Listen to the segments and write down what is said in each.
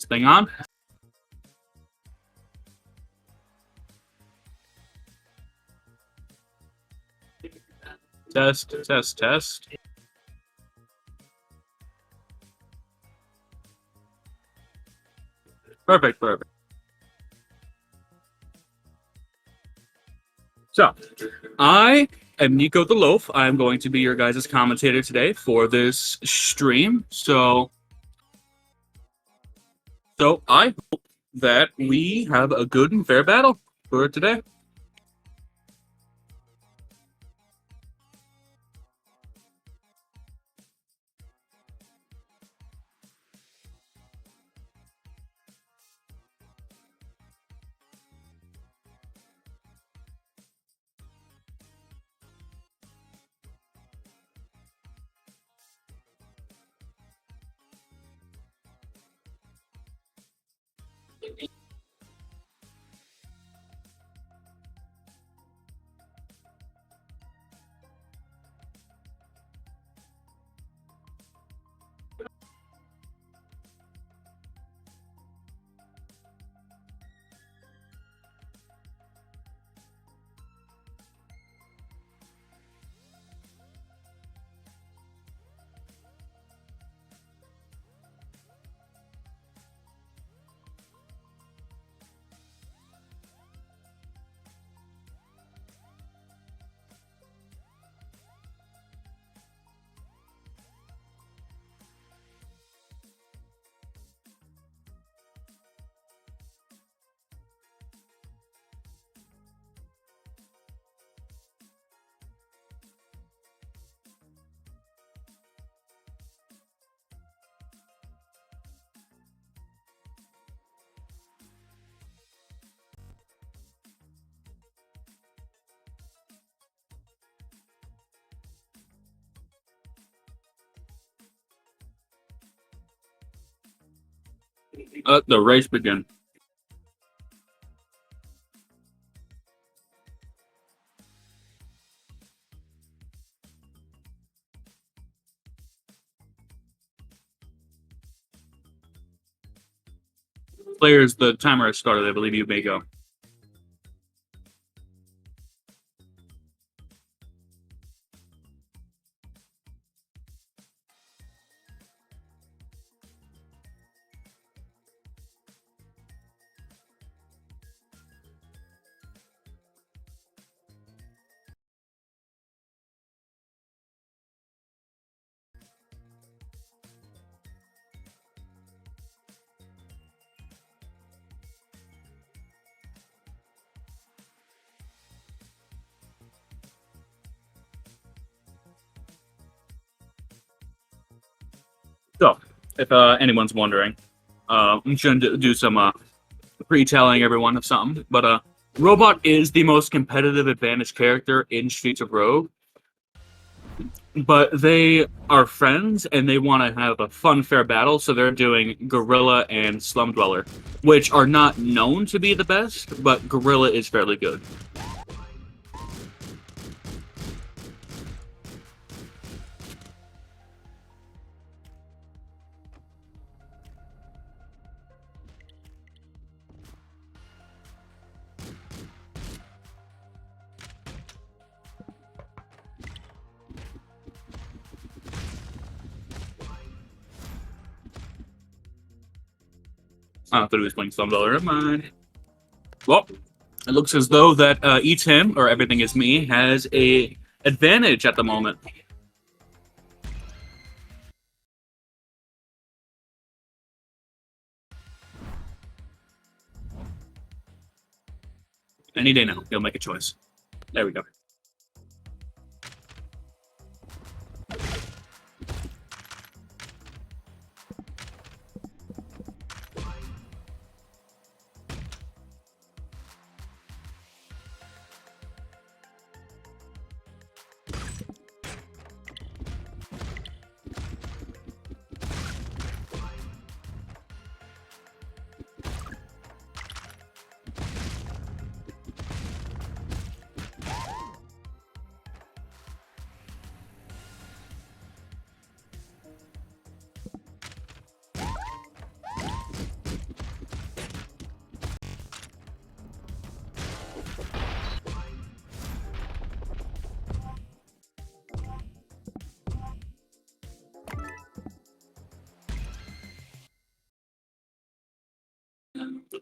this thing on. Test, test, test. Perfect, perfect. So, I am Nico the Loaf. I'm going to be your guys' commentator today for this stream. So I hope that we have a good and fair battle for today. Let the race begin. Players, the timer has started. I believe you may go. So, if anyone's wondering, I'm going to do some pre-telling everyone of something. But Robot is the most competitive advantage character in Streets of Rogue. But they are friends and they want to have a fun, fair battle, so they're doing Gorilla and Slum Dweller, which are not known to be the best, but Gorilla is fairly good. I thought he was playing Slum Dweller. Never mind. Well, it looks as though that Eats Him, or Everything Is Me, has a advantage at the moment. Any day now, he'll make a choice. There we go.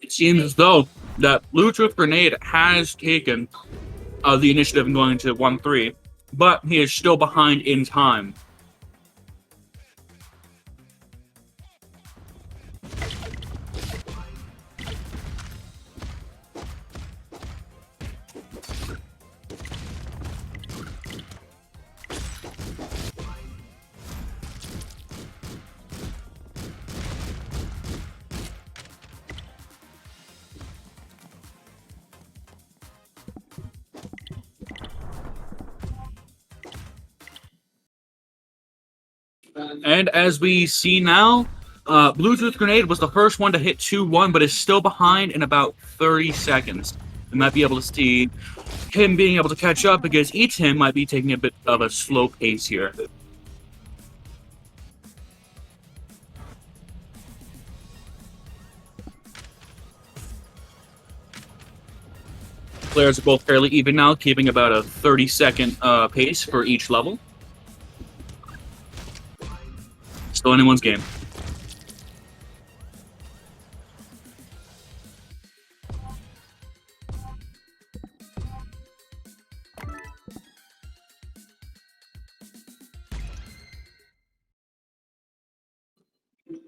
It seems as though that Bluetooth Grenade has taken the initiative and going to 1-3, but he is still behind in time. And as we see now, Bluetooth Grenade was the first one to hit 2-1, but is still behind in about 30 seconds. We might be able to see him being able to catch up because Eatim might be taking a bit of a slow pace here. Players are both fairly even now, keeping about a 30-second pace for each level. Still anyone's game.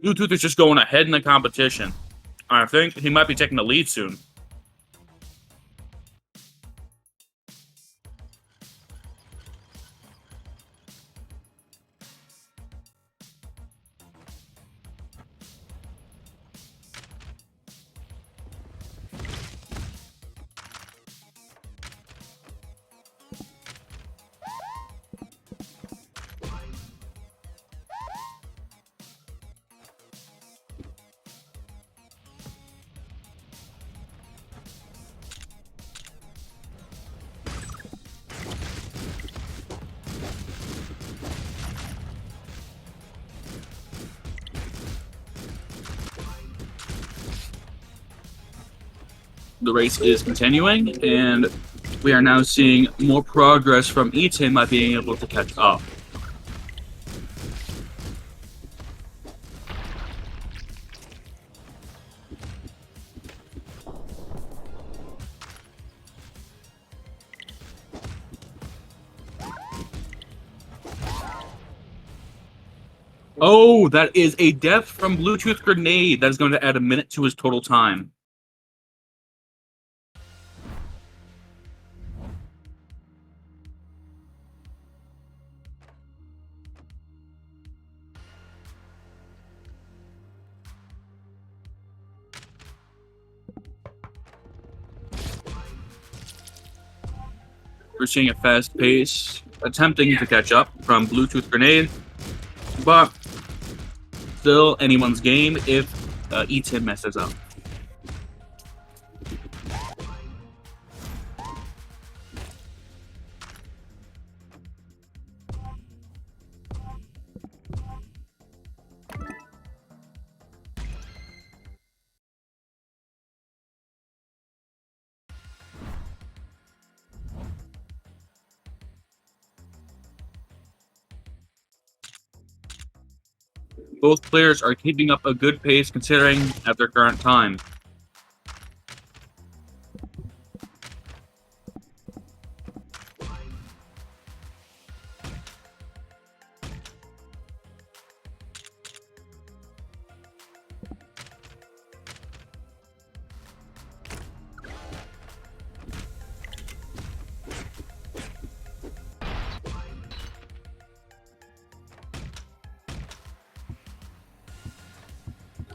Bluetooth is just going ahead in the competition. I think he might be taking the lead soon. The race is continuing, and we are now seeing more progress from Eatim by being able to catch up. Oh, that is a death from Bluetooth Grenade. That is going to add a minute to his total time. We're seeing a fast pace, attempting to catch up from Bluetooth Grenade, but still anyone's game if Eatim messes up. Both players are keeping up a good pace considering at their current time.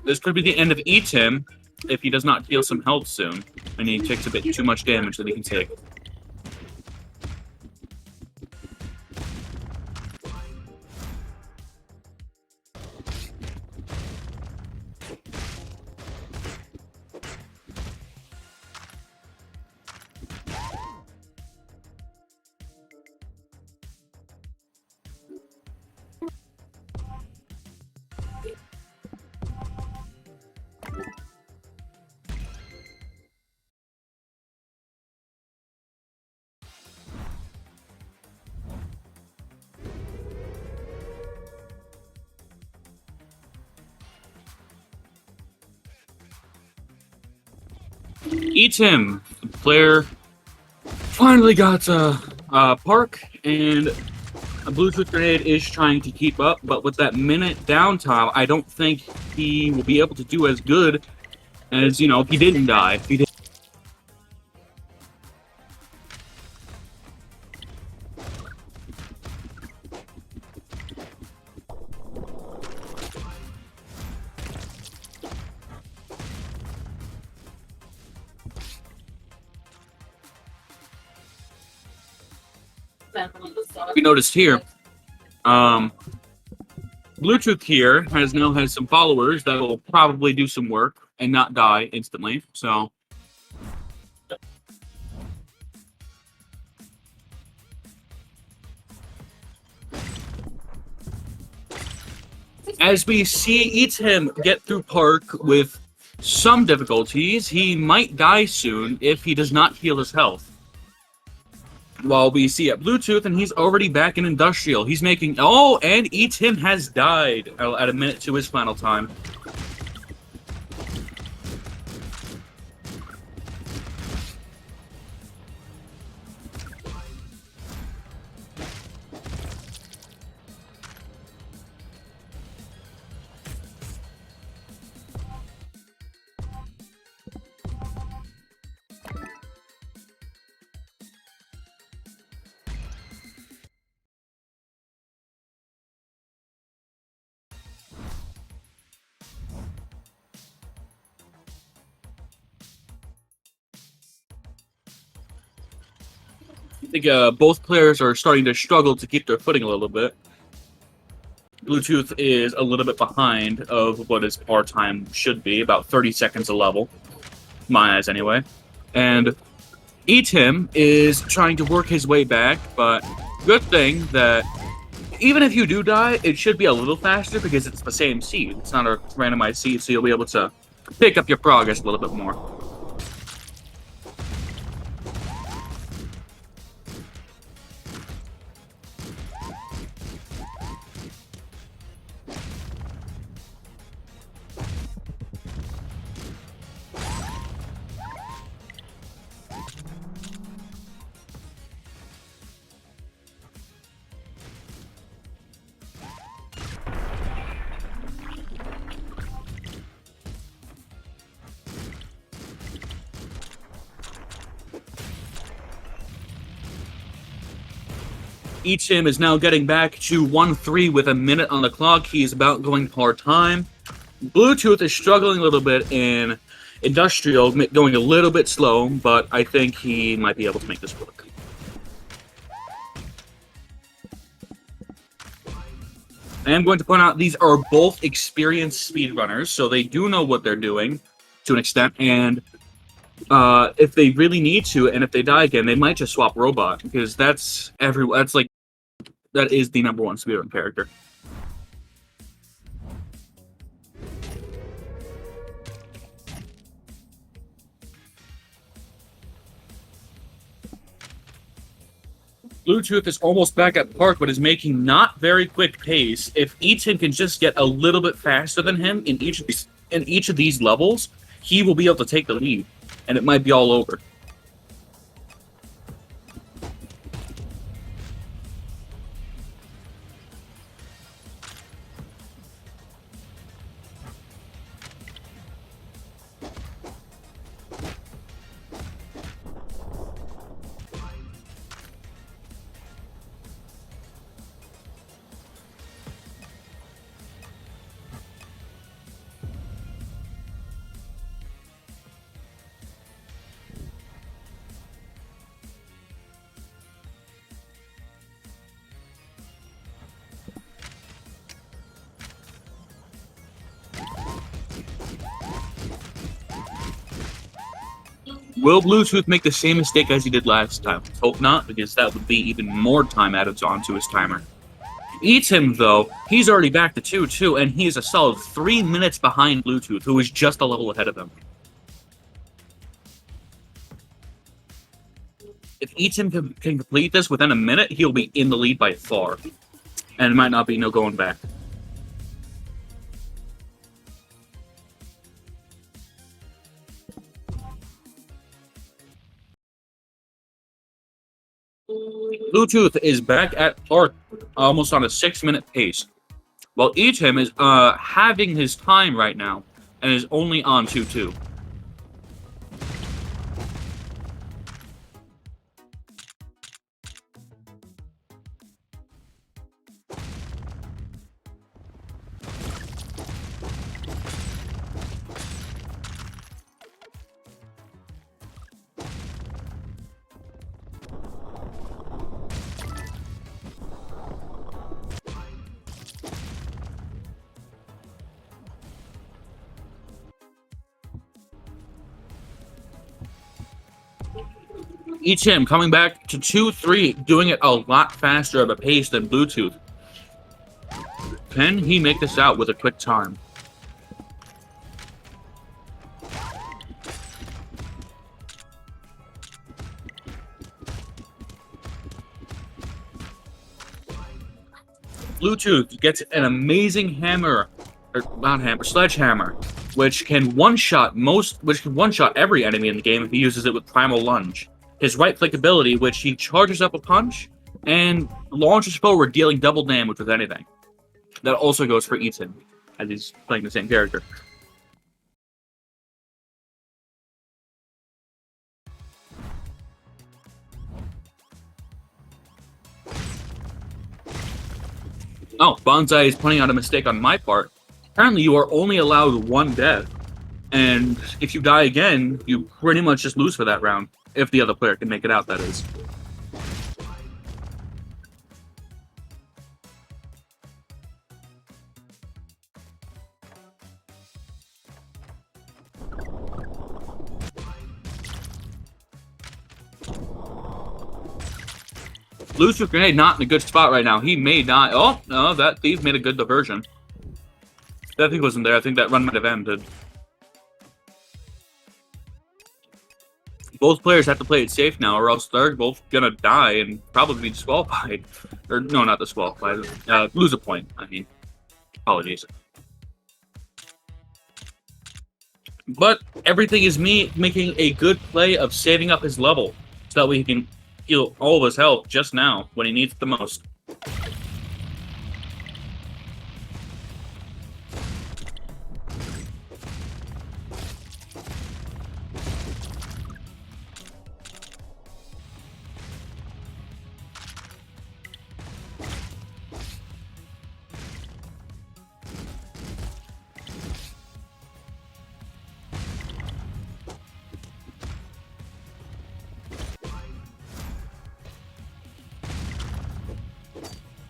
This could be the end of Eatim if he does not heal some health soon, and he takes a bit too much damage that he can take. Eats him. The player finally got Park, and a Bluetooth grenade is trying to keep up, but with that minute downtime, I don't think he will be able to do as good as, you know, if he didn't die. If he didn't. We noticed here, Bluetooth here now has some followers that will probably do some work and not die instantly. So as we see Eats him get through Park with some difficulties, he might die soon if he does not heal his health. While we see at Bluetooth, and he's already back in Industrial. He's making... Oh, and Eats him has died at a minute to his final time. I think both players are starting to struggle to keep their footing a little bit. Bluetooth is a little bit behind of what his par time should be, about 30 seconds a level. My eyes, anyway. And Eat him is trying to work his way back, but good thing that even if you do die, it should be a little faster because it's the same seed. It's not a randomized seed, so you'll be able to pick up your progress a little bit more. Eats him is now getting back to 1-3 with a minute on the clock. He is about going hard time. Bluetooth is struggling a little bit in Industrial, going a little bit slow, but I think he might be able to make this work. I am going to point out these are both experienced speedrunners, so they do know what they're doing to an extent, and if they really need to, and if they die again, they might just swap Robot, because that is the number one speedrun character. Bluetooth is almost back at Park, but is making not very quick pace. If Eaton can just get a little bit faster than him in each of these levels, he will be able to take the lead, and it might be all over. Will Bluetooth make the same mistake as he did last time? Let's hope not, because that would be even more time added onto his timer. Eats him, though. He's already back to 2-2, and he is a solid 3 minutes behind Bluetooth, who is just a level ahead of him. If Eats him can complete this within a minute, he'll be in the lead by far. And it might not be no going back. Bluetooth is back at park, almost on a 6-minute pace, while Etim is having his time right now and is only on 2-2. Etim coming back to 2-3, doing it a lot faster of a pace than Bluetooth. Can he make this out with a quick time? Bluetooth gets an amazing hammer, or not hammer, sledgehammer, which can one-shot every enemy in the game if he uses it with Primal Lunge. His right-click ability, which he charges up a punch and launches forward, dealing double damage with anything. That also goes for Etim, as he's playing the same character. Oh, Bonsai is pointing out a mistake on my part. Apparently, you are only allowed one death, and if you die again, you pretty much just lose for that round. If the other player can make it out, that is. Bluetoothgrenade not in a good spot right now. He may not. Oh, no, that thief made a good diversion. That thief wasn't there. I think that run might have ended. Both players have to play it safe now, or else they're both gonna die and probably be disqualified. Or, no, not disqualified. Lose a point, I mean. Apologies. But everything is me making a good play of saving up his level, so that way he can heal all of his health just now, when he needs it the most.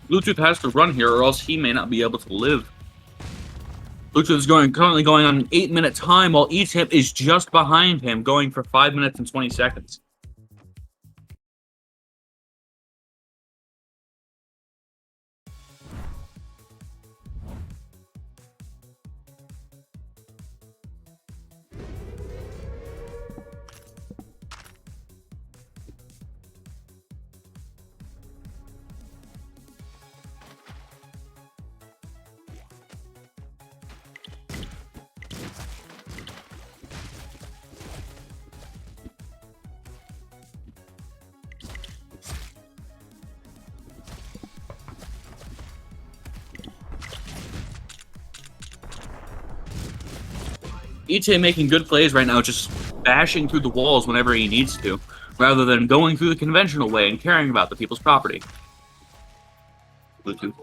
Bluetooth has to run here, or else he may not be able to live. Bluetooth is currently going on an 8-minute time, while Etim is just behind him, going for 5 minutes and 20 seconds. Ichi making good plays right now, just bashing through the walls whenever he needs to, rather than going through the conventional way and caring about the people's property. Bluetooth.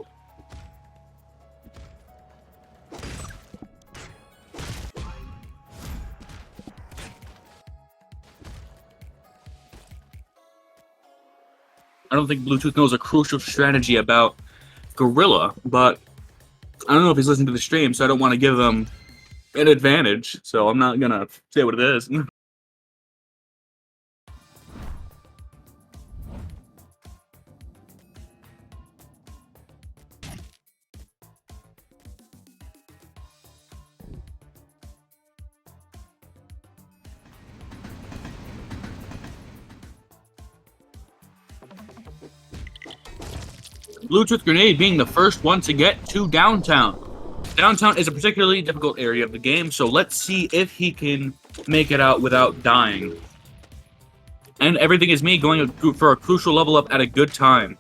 I don't think Bluetooth knows a crucial strategy about Gorilla, but I don't know if he's listening to the stream, so I don't want to give him an advantage, so I'm not gonna say what it is. Bluetoothgrenade being the first one to get to downtown. Downtown is a particularly difficult area of the game, so let's see if he can make it out without dying. And everything is me going for a crucial level up at a good time.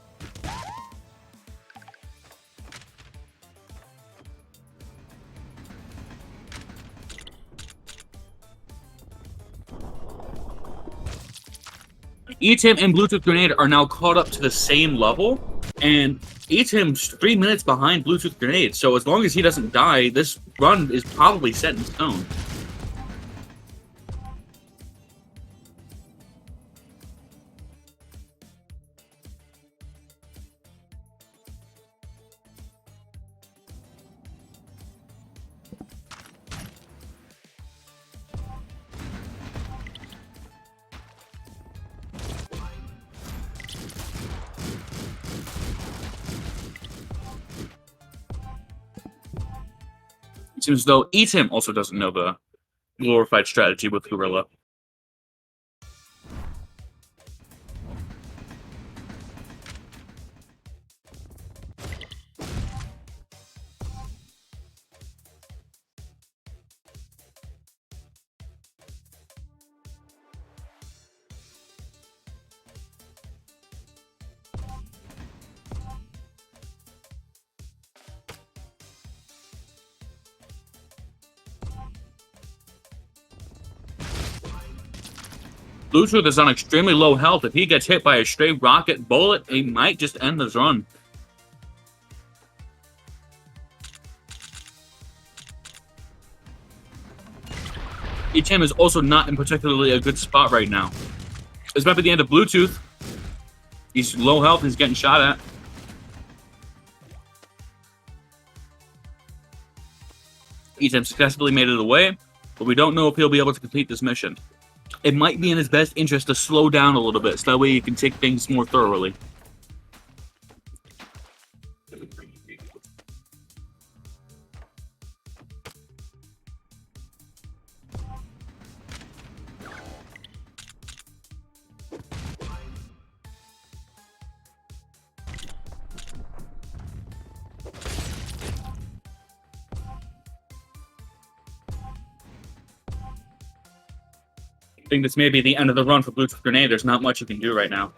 ETIM and Bluetooth Grenade are now caught up to the same level, and ETIM's 3 minutes behind Bluetooth Grenade, so as long as he doesn't die, this run is probably set in stone. It seems as though ETIM also doesn't know the glorified strategy with Gorilla. Bluetooth is on extremely low health. If he gets hit by a stray rocket bullet, he might just end this run. ETIM is also not in particularly a good spot right now. This might be the end of Bluetooth. He's low health, he's getting shot at. ETIM successfully made it away, but we don't know if he'll be able to complete this mission. It might be in his best interest to slow down a little bit, so that way he can take things more thoroughly. I think this may be the end of the run for Bluetooth Grenade. There's not much you can do right now.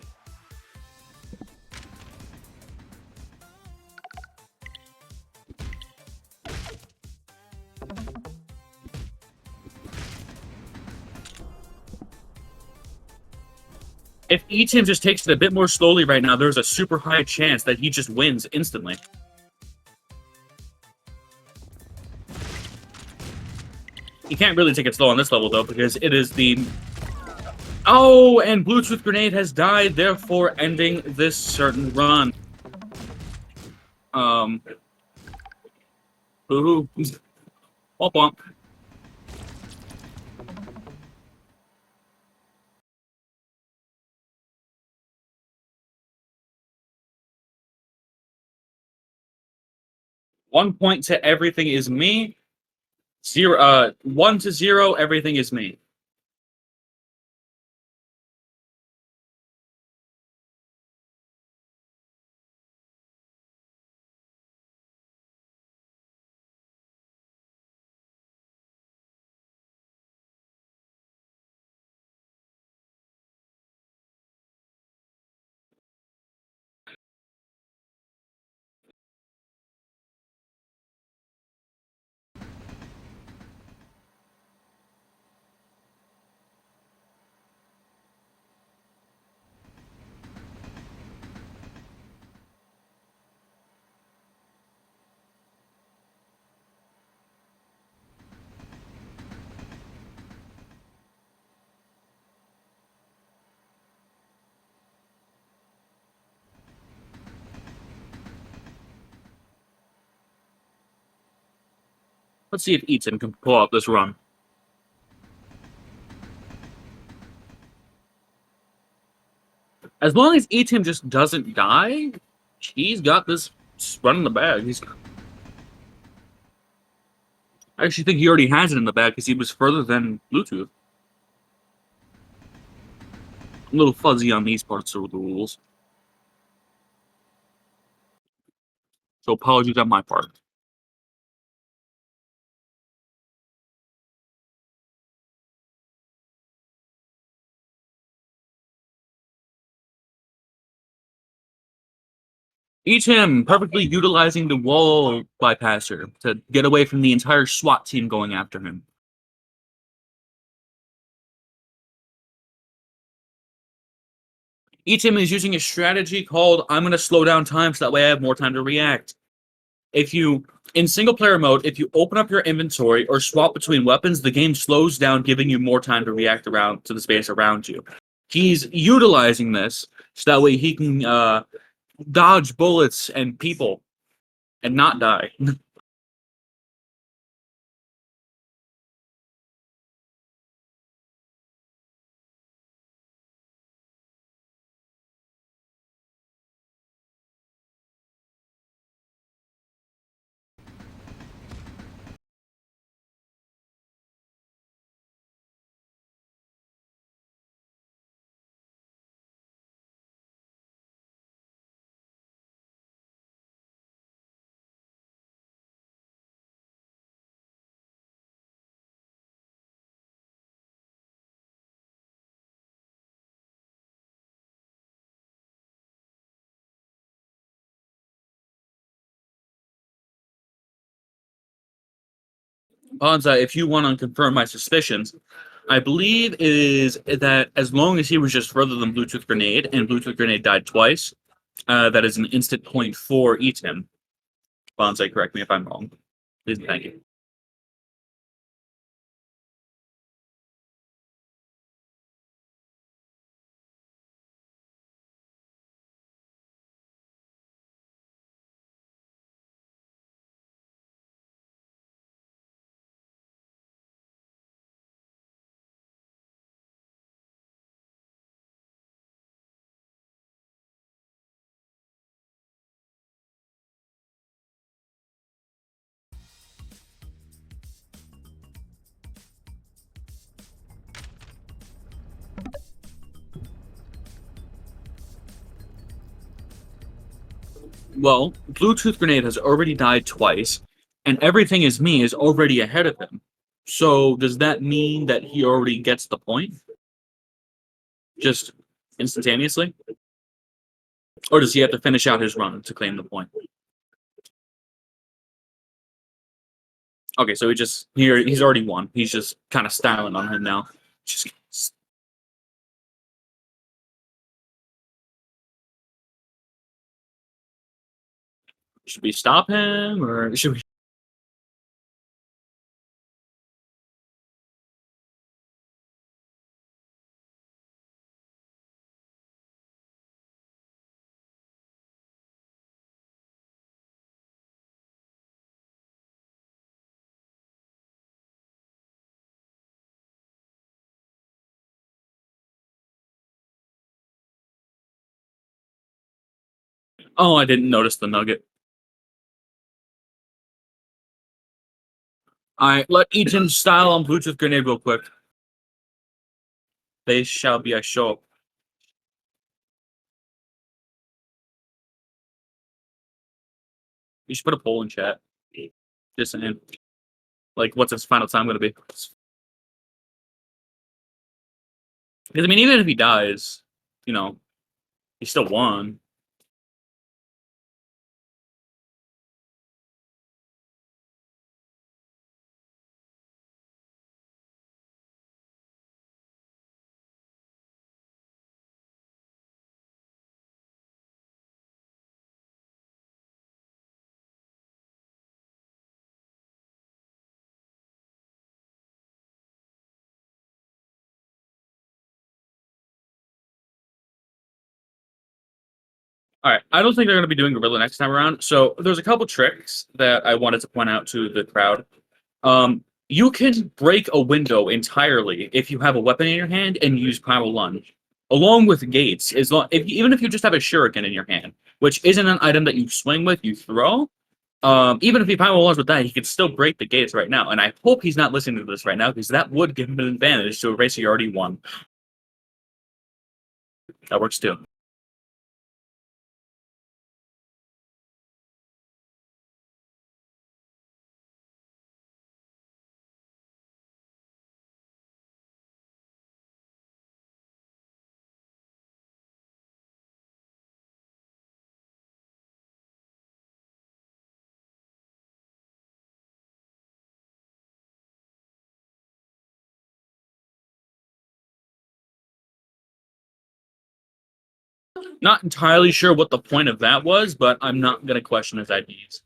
If ETIM just takes it a bit more slowly right now, there's a super high chance that he just wins instantly. You can't really take it slow on this level, though, because it is the... Oh, and Bluetooth Grenade has died, therefore ending this certain run. Ooh. Womp womp. One point to everything is me. 1 to 0, everything is me. Let's see if ETIM can pull out this run. As long as ETIM just doesn't die, he's got this run in the bag. I actually think he already has it in the bag because he was further than Bluetooth. I'm a little fuzzy on these parts of the rules. So apologies on my part. Each him perfectly utilizing the wall bypasser to get away from the entire SWAT team going after him. Each him is using a strategy called I'm going to slow down time so that way I have more time to react. If you, in single player mode, if you open up your inventory or swap between weapons, the game slows down, giving you more time to react around to the space around you. He's utilizing this so that way he can dodge bullets and people and not die. Bonza, if you want to confirm my suspicions, I believe is that as long as he was just further than Bluetooth Grenade, and Bluetooth Grenade died twice, that is an instant point for each him. Bonsai, correct me if I'm wrong. Please, thank you. Well, Bluetooth Grenade has already died twice, and everything is me is already ahead of him. So does that mean that he already gets the point? Just instantaneously? Or does he have to finish out his run to claim the point? Okay, so he's already won. He's just kind of styling on him now. Just should we stop him or should we? Oh, I didn't notice the nugget. I let Eaton style on Bluetooth Grenade real quick. They shall be. I show up. You should put a poll in chat. Just saying. Like, what's his final time going to be? Because I mean, even if he dies, you know, he still won. All right, I don't think they're going to be doing Gorilla next time around. So there's a couple tricks that I wanted to point out to the crowd. You can break a window entirely if you have a weapon in your hand and use Primal Lunge, along with gates. Even if you just have a shuriken in your hand, which isn't an item that you swing with, you throw. Even if he Primal Lunge with that, he could still break the gates right now. And I hope he's not listening to this right now because that would give him an advantage to a race he already won. That works too. Not entirely sure what the point of that was, but I'm not going to question his IDs.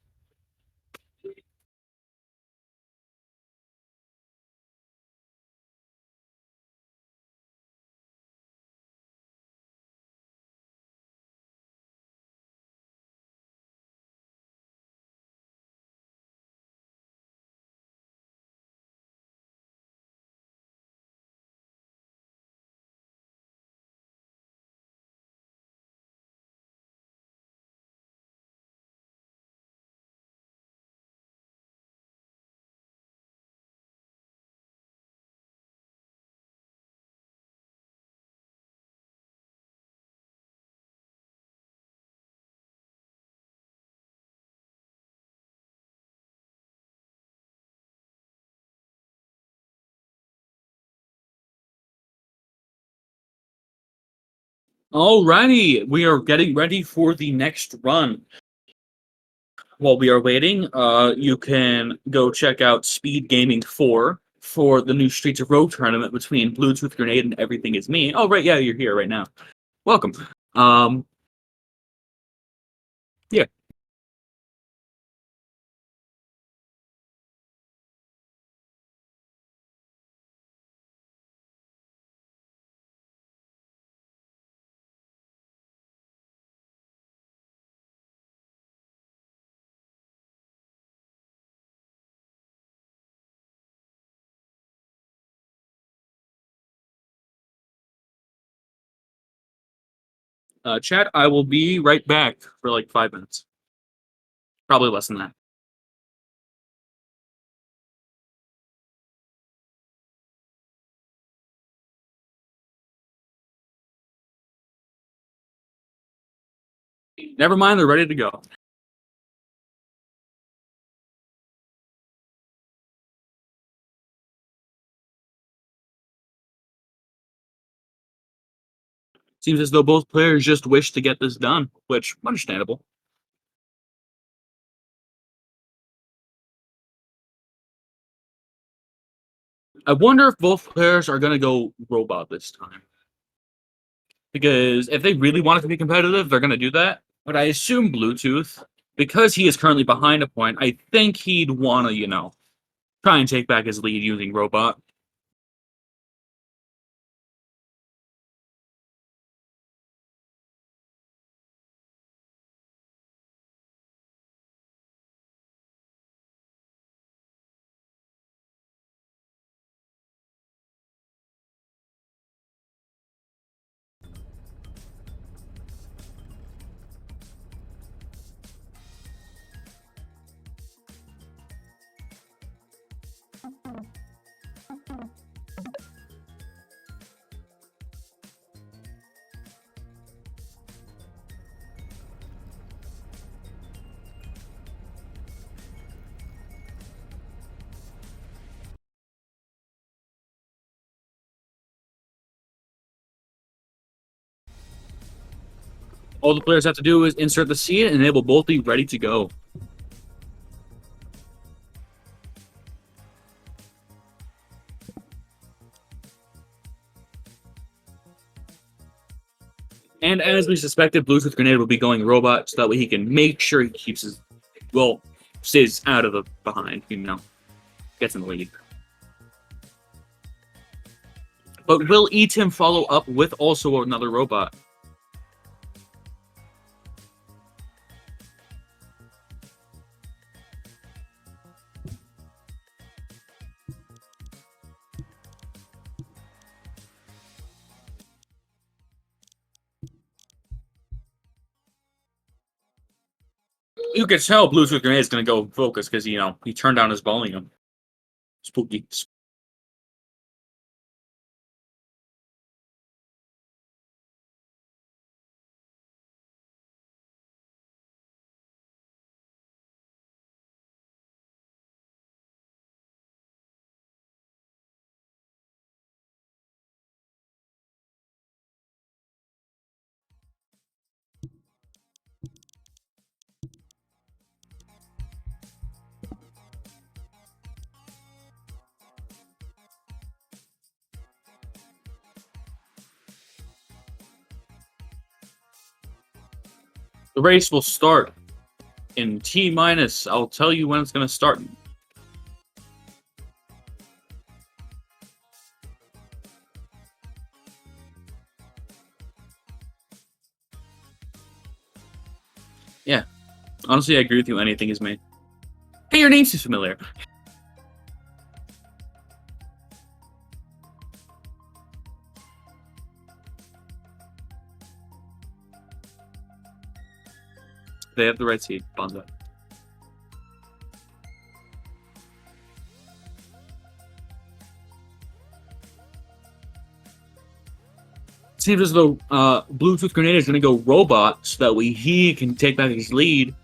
Alrighty, we are getting ready for the next run. While we are waiting, you can go check out SpeedGaming 4 for the new Streets of Rogue tournament between Bluetooth Grenade and Everything Is Me. Oh, right, yeah, you're here right now. Welcome. Um, yeah. Chat, I will be right back for like 5 minutes. Probably less than that. Never mind, they're ready to go. Seems as though both players just wish to get this done, which understandable. I wonder if both players are gonna go robot this time. Because if they really want it to be competitive, they're gonna do that. But I assume Bluetooth, because he is currently behind a point, I think he'd wanna, try and take back his lead using robot. All the players have to do is insert the seed and they will both be ready to go. And as we suspected, Bluetooth Grenade will be going robot so that way he can make sure he keeps his, stays out of the behind, gets in the lead. But will E-Tim follow up with also another robot? You can tell Bluetooth Grenade is going to go focus because, he turned down his volume. Spooky. The race will start in T minus. I'll tell you when it's going to start. Yeah. Honestly, I agree with you. Anything is me. Hey, your name seems familiar. They have the right seed. Bonzo. Seems as though Bluetooth Grenade is going to go robot so that he can take back his lead.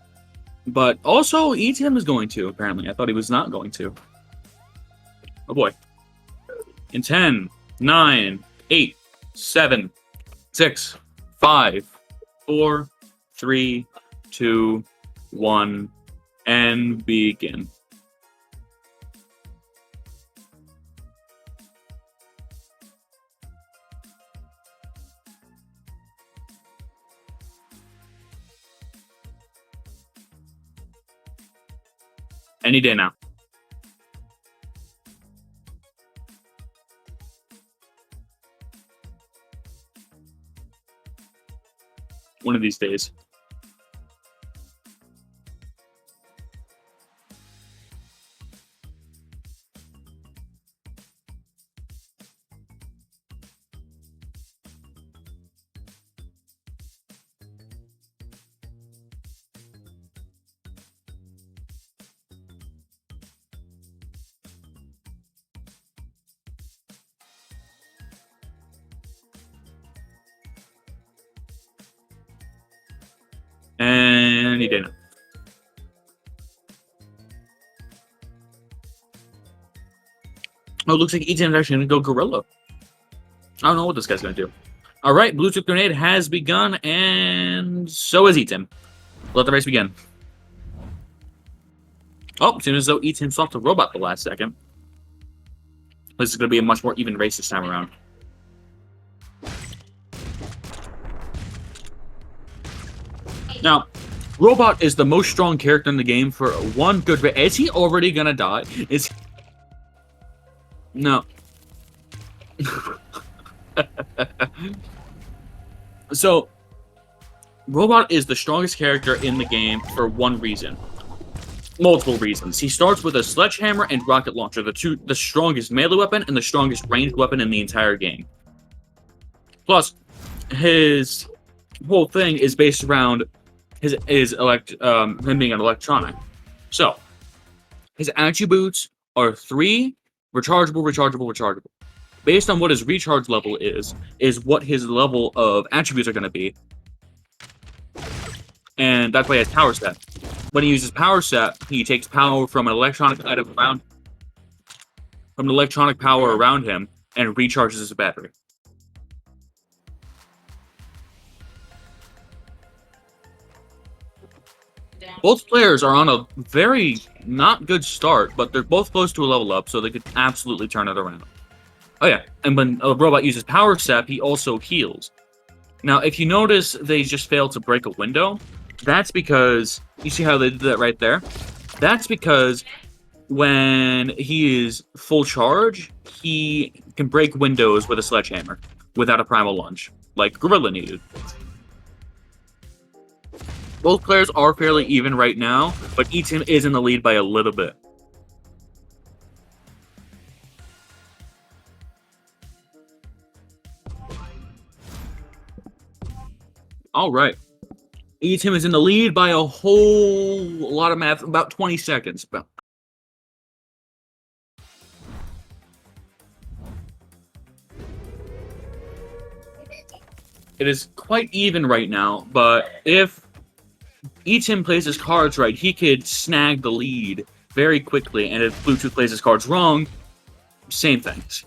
But also, ETM is going to, apparently. I thought he was not going to. Oh boy. In 10, 9, 8, 7, 6, 5, 4, 3, 2, 1, and begin. Any day now. One of these days. And he didn't. Oh, it looks like ETM's actually going to go Gorilla. I don't know what this guy's going to do. All right, Bluetooth Grenade has begun, and so is ETM. Let the race begin. Oh, seems as though ETM swapped a robot the last second. This is going to be a much more even race this time around. Now, Robot is the most strong character in the game for one good reason. Is he already gonna die? Is no. So, Robot is the strongest character in the game for one reason. Multiple reasons. He starts with a sledgehammer and rocket launcher, the strongest melee weapon and the strongest ranged weapon in the entire game. Plus, his whole thing is based around him being an electronic. So, his attributes are 3 rechargeable. Based on what his recharge level is what his level of attributes are going to be. And that's why he has power set. When he uses power set, he takes power from an electronic item around him and recharges his battery. Both players are on a very not good start, but they're both close to a level up, so they could absolutely turn it around. Oh yeah, and when a robot uses power set, he also heals. Now, if you notice they just failed to break a window, that's because, you see how they did that right there? That's because when he is full charge, he can break windows with a sledgehammer without a primal lunge, like Gorilla needed. Both players are fairly even right now, but ETM is in the lead by a little bit. All right. ETM is in the lead by a whole lot of math, about 20 seconds. It is quite even right now, but if ETM plays his cards right, he could snag the lead very quickly, and if Bluetooth plays his cards wrong, same things.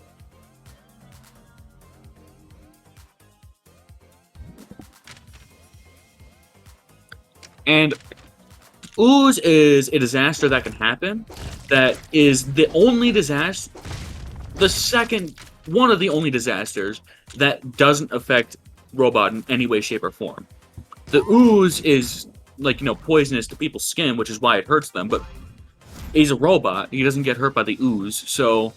And Ooze is a disaster that can happen. That is the only disaster, one of the only disasters that doesn't affect Robot in any way, shape, or form. The ooze is, like, you know, poisonous to people's skin, which is why it hurts them, but he's a robot. He doesn't get hurt by the ooze, so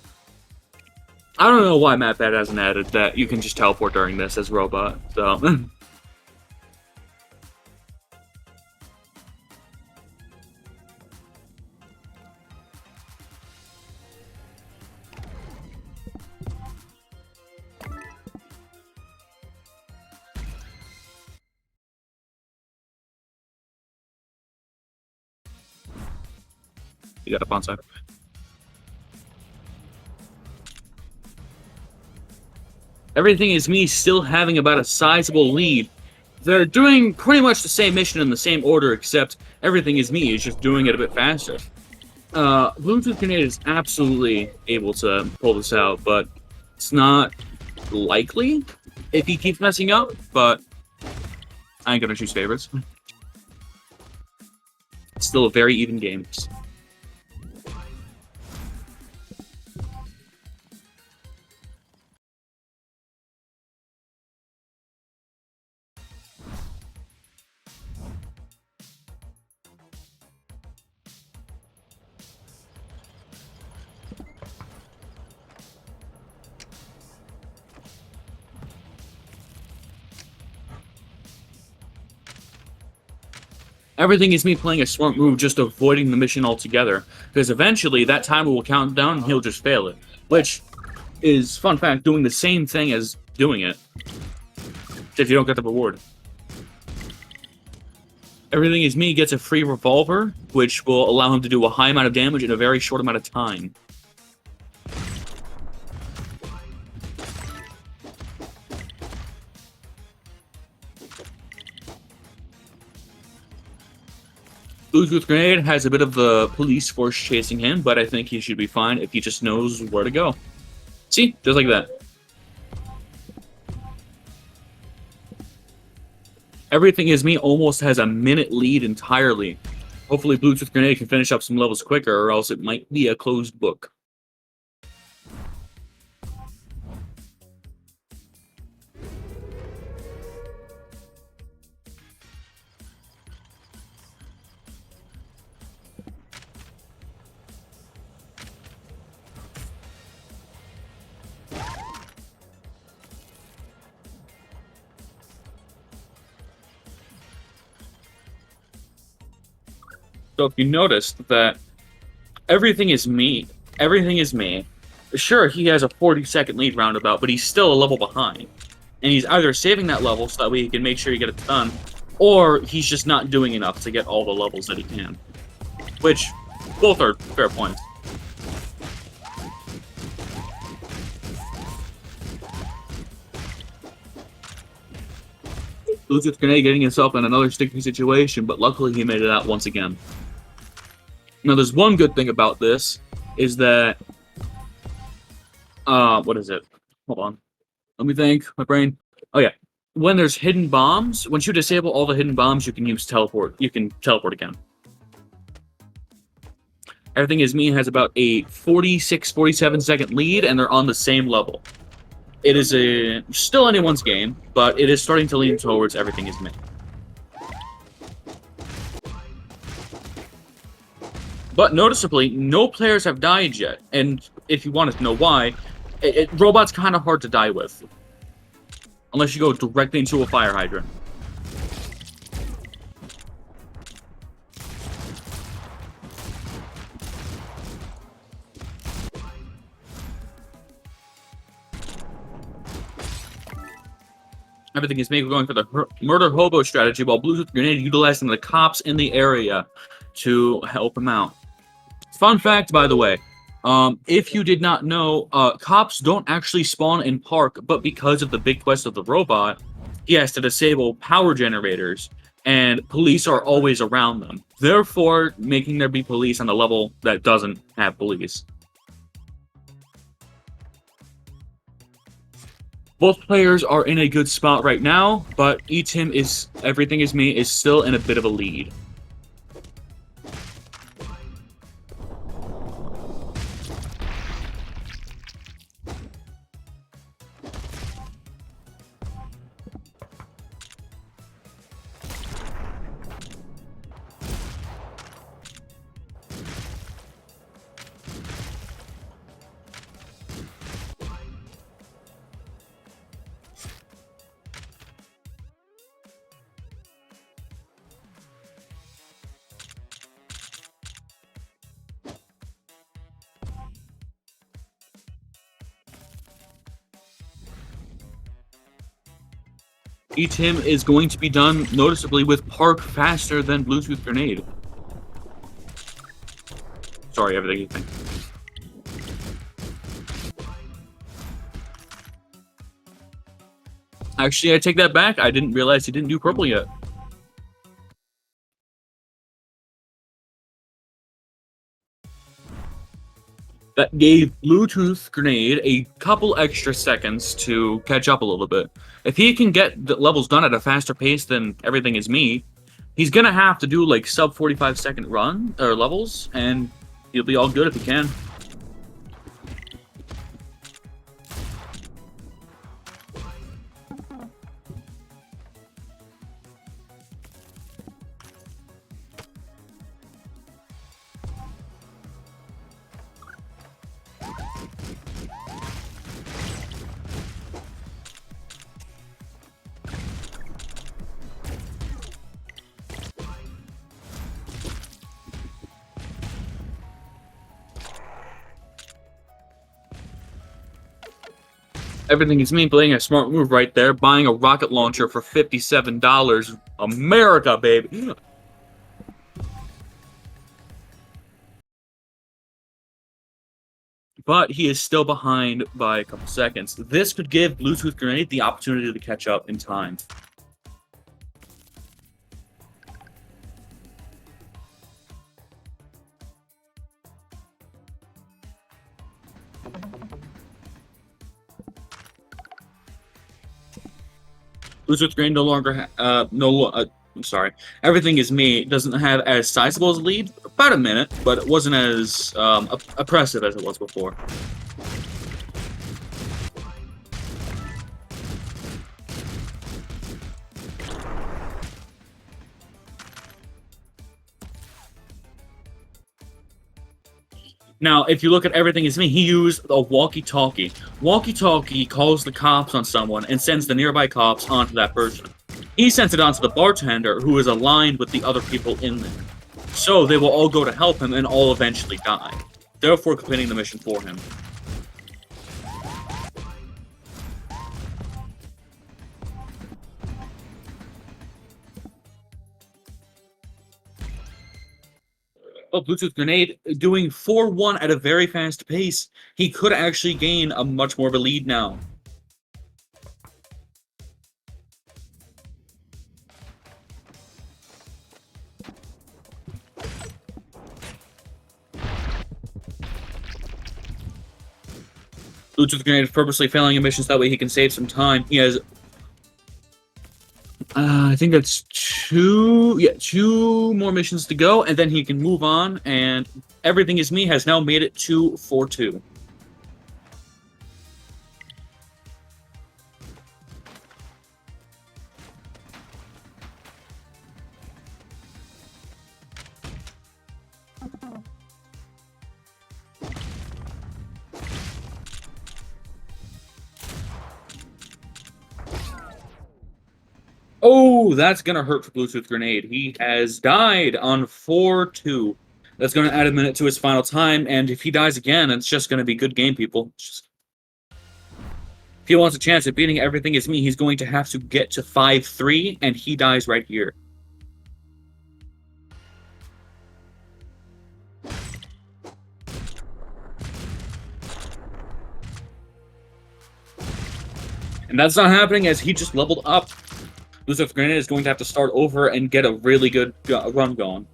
I don't know why MatPat hasn't added that you can just teleport during this as a robot, so... You got a pawn side. Everything is me still having about a sizable lead. They're doing pretty much the same mission in the same order, except Everything is me is just doing it a bit faster. Bluetooth Grenade is absolutely able to pull this out, but it's not likely if he keeps messing up, but I ain't gonna choose favorites. It's still a very even game. Everything is me playing a smart move, just avoiding the mission altogether, because eventually that timer will count down and he'll just fail it, which is, fun fact, doing the same thing as doing it, if you don't get the reward. Everything is me gets a free revolver, which will allow him to do a high amount of damage in a very short amount of time. Bluetooth Grenade has a bit of the police force chasing him, but I think he should be fine if he just knows where to go. See? Just like that. Everything is me almost has a minute lead entirely. Hopefully Bluetooth Grenade can finish up some levels quicker, or else it might be a closed book. So if you noticed that everything is me. Everything is me. Sure, he has a 40-second lead roundabout, but he's still a level behind. And he's either saving that level so that way he can make sure he gets it done, or he's just not doing enough to get all the levels that he can. Which, both are fair points. Bluetooth Grenade getting himself in another sticky situation, but luckily he made it out once again. Now, there's one good thing about this, is that... what is it? Hold on. Let me think. My brain. Oh, yeah. When there's hidden bombs, once you disable all the hidden bombs, you can use teleport. You can teleport again. Everything is me has about a 46, 47-second lead, and they're on the same level. It is still anyone's game, but it is starting to lean towards Everything is me. But noticeably, no players have died yet, and if you want to know why, robot's kind of hard to die with. Unless you go directly into a fire hydrant. Everything is maybe going for the murder hobo strategy, while Bluetooth Grenade utilizing the cops in the area to help him out. Fun fact, by the way, if you did not know, cops don't actually spawn in park, but because of the big quest of the robot, he has to disable power generators, and police are always around them. Therefore, making there be police on the level that doesn't have police. Both players are in a good spot right now, but Everything is me is still in a bit of a lead. Each him is going to be done noticeably with Park faster than Bluetooth Grenade. Sorry, everything you think. Actually, I take that back. I didn't realize he didn't do purple yet. That gave Bluetooth Grenade a couple extra seconds to catch up a little bit. If he can get the levels done at a faster pace than Everything Is Me, he's gonna have to do like sub 45-second run or levels, and he'll be all good if he can. Everything Is Me playing a smart move right there, buying a rocket launcher for $57. America, baby. But he is still behind by a couple seconds. This could give Bluetooth Grenade the opportunity to catch up in time. Bluetooth Grenade no longer, Everything Is Me doesn't have as sizable as a lead, about a minute, but it wasn't as oppressive as it was before. Now, if you look at Everything Is Me, he used a walkie-talkie. Walkie-talkie calls the cops on someone and sends the nearby cops onto that person. He sends it onto the bartender, who is aligned with the other people in there. So they will all go to help him and all eventually die, therefore completing the mission for him. Oh, Bluetooth Grenade doing 4-1 at a very fast pace. He could actually gain a much more of a lead now. Bluetooth Grenade is purposely failing missions, that way he can save some time. He has I think that's two more missions to go, and then he can move on, and Everything Is Me has now made it to 4-2. Oh, that's going to hurt for Bluetooth Grenade. He has died on 4-2. That's going to add a minute to his final time, and if he dies again, it's just going to be good game, people. If he wants a chance at beating Everything Is Me, he's going to have to get to 5-3, and he dies right here. And that's not happening as he just leveled up. Bluetooth Grenade is going to have to start over and get a really good run going.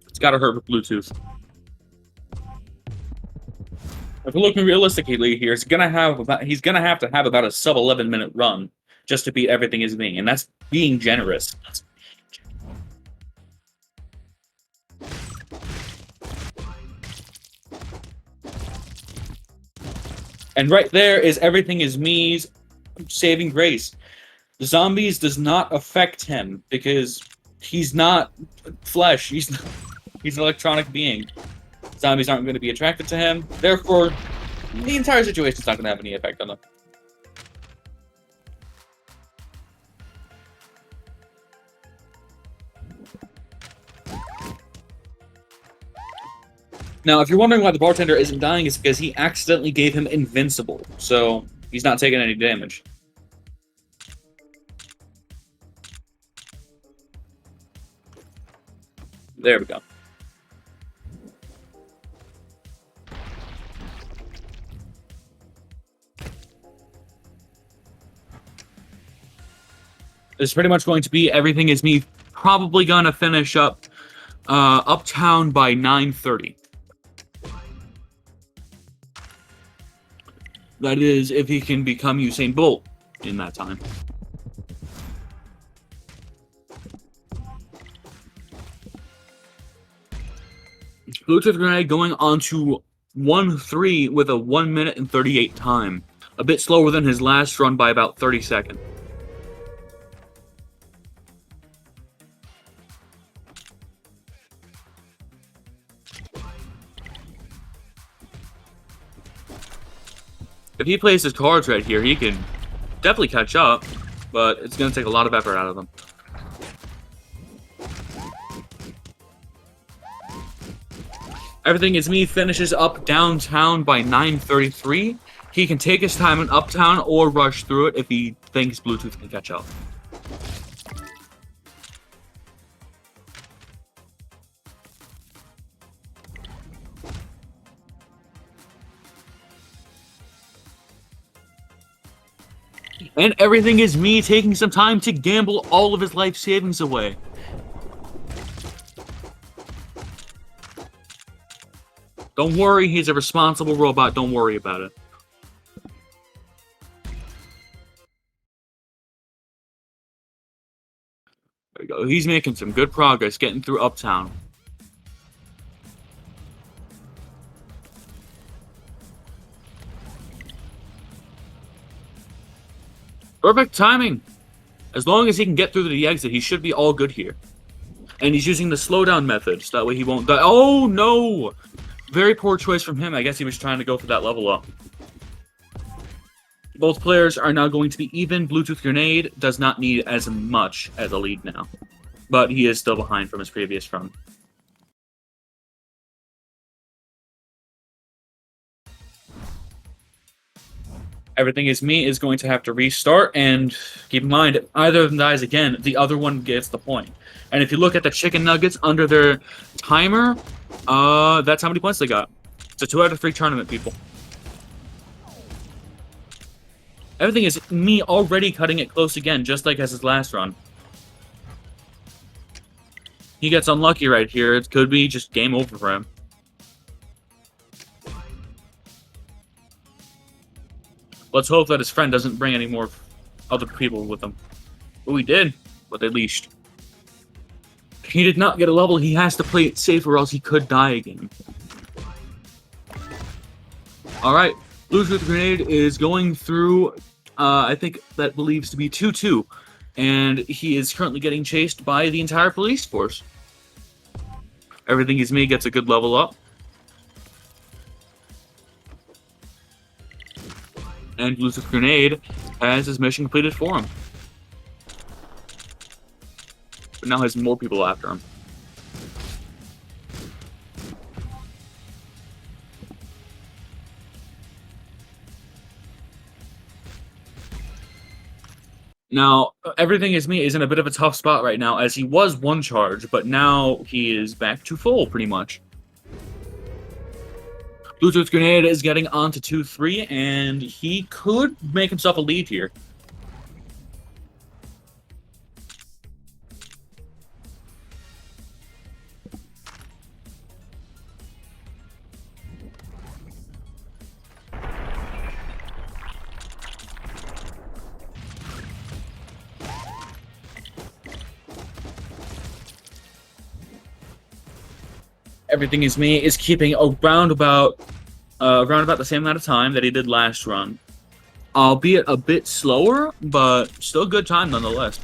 It's got to hurt with Bluetooth. If we're looking realistically here, he's gonna have to have about a sub 11-minute run just to beat Everything Is Me, and that's being generous. And right there is Everything Is Me's saving grace. The zombies does not affect him because he's not flesh. He's an electronic being. Zombies aren't going to be attracted to him. Therefore, the entire situation's not going to have any effect on them. Now, if you're wondering why the bartender isn't dying, it's because he accidentally gave him invincible, so he's not taking any damage. There we go. This is pretty much going to be Everything Is Me. Probably gonna finish up Uptown by 9:30. That is, if he can become Usain Bolt in that time. Bluetooth Grenade going on to 1-3 with a 1 minute and 38 time. A bit slower than his last run by about 30 seconds. If he plays his cards right here, he can definitely catch up, but it's going to take a lot of effort out of him. Everything Is Me finishes up downtown by 9:33. He can take his time in Uptown or rush through it if he thinks Bluetooth can catch up. And Everything Is Me taking some time to gamble all of his life savings away. Don't worry, he's a responsible robot. Don't worry about it. There we go. He's making some good progress getting through Uptown. Perfect timing. As long as he can get through to the exit, he should be all good here. And he's using the slowdown method, so that way he won't die. Oh, no! Very poor choice from him. I guess he was trying to go for that level up. Both players are now going to be even. Bluetooth Grenade does not need as much as a lead now. But he is still behind from his previous run. Everything Is Me is going to have to restart, and keep in mind, if either of them dies again, the other one gets the point. And if you look at the chicken nuggets under their timer, that's how many points they got. It's a 2 out of 3 tournament, people. Everything Is Me already cutting it close again, just like as his last run. He gets unlucky right here. It could be just game over for him. Let's hope that his friend doesn't bring any more other people with him. Oh, he did, but they leashed. He did not get a level. He has to play it safe or else he could die again. Alright, Bluetooth Grenade is going through, I think that believes to be 2-2. And he is currently getting chased by the entire police force. Everything Is Me gets a good level up. And Bluetooth Grenade has his mission completed for him. But now has more people after him. Now, Everything Is Me is in a bit of a tough spot right now, as he was 1 charge, but now he is back to full, pretty much. Bluetooth Grenade is getting on to 2-3, and he could make himself a lead here. Everything Is Me is keeping around about the same amount of time that he did last run. Albeit a bit slower, but still good time nonetheless.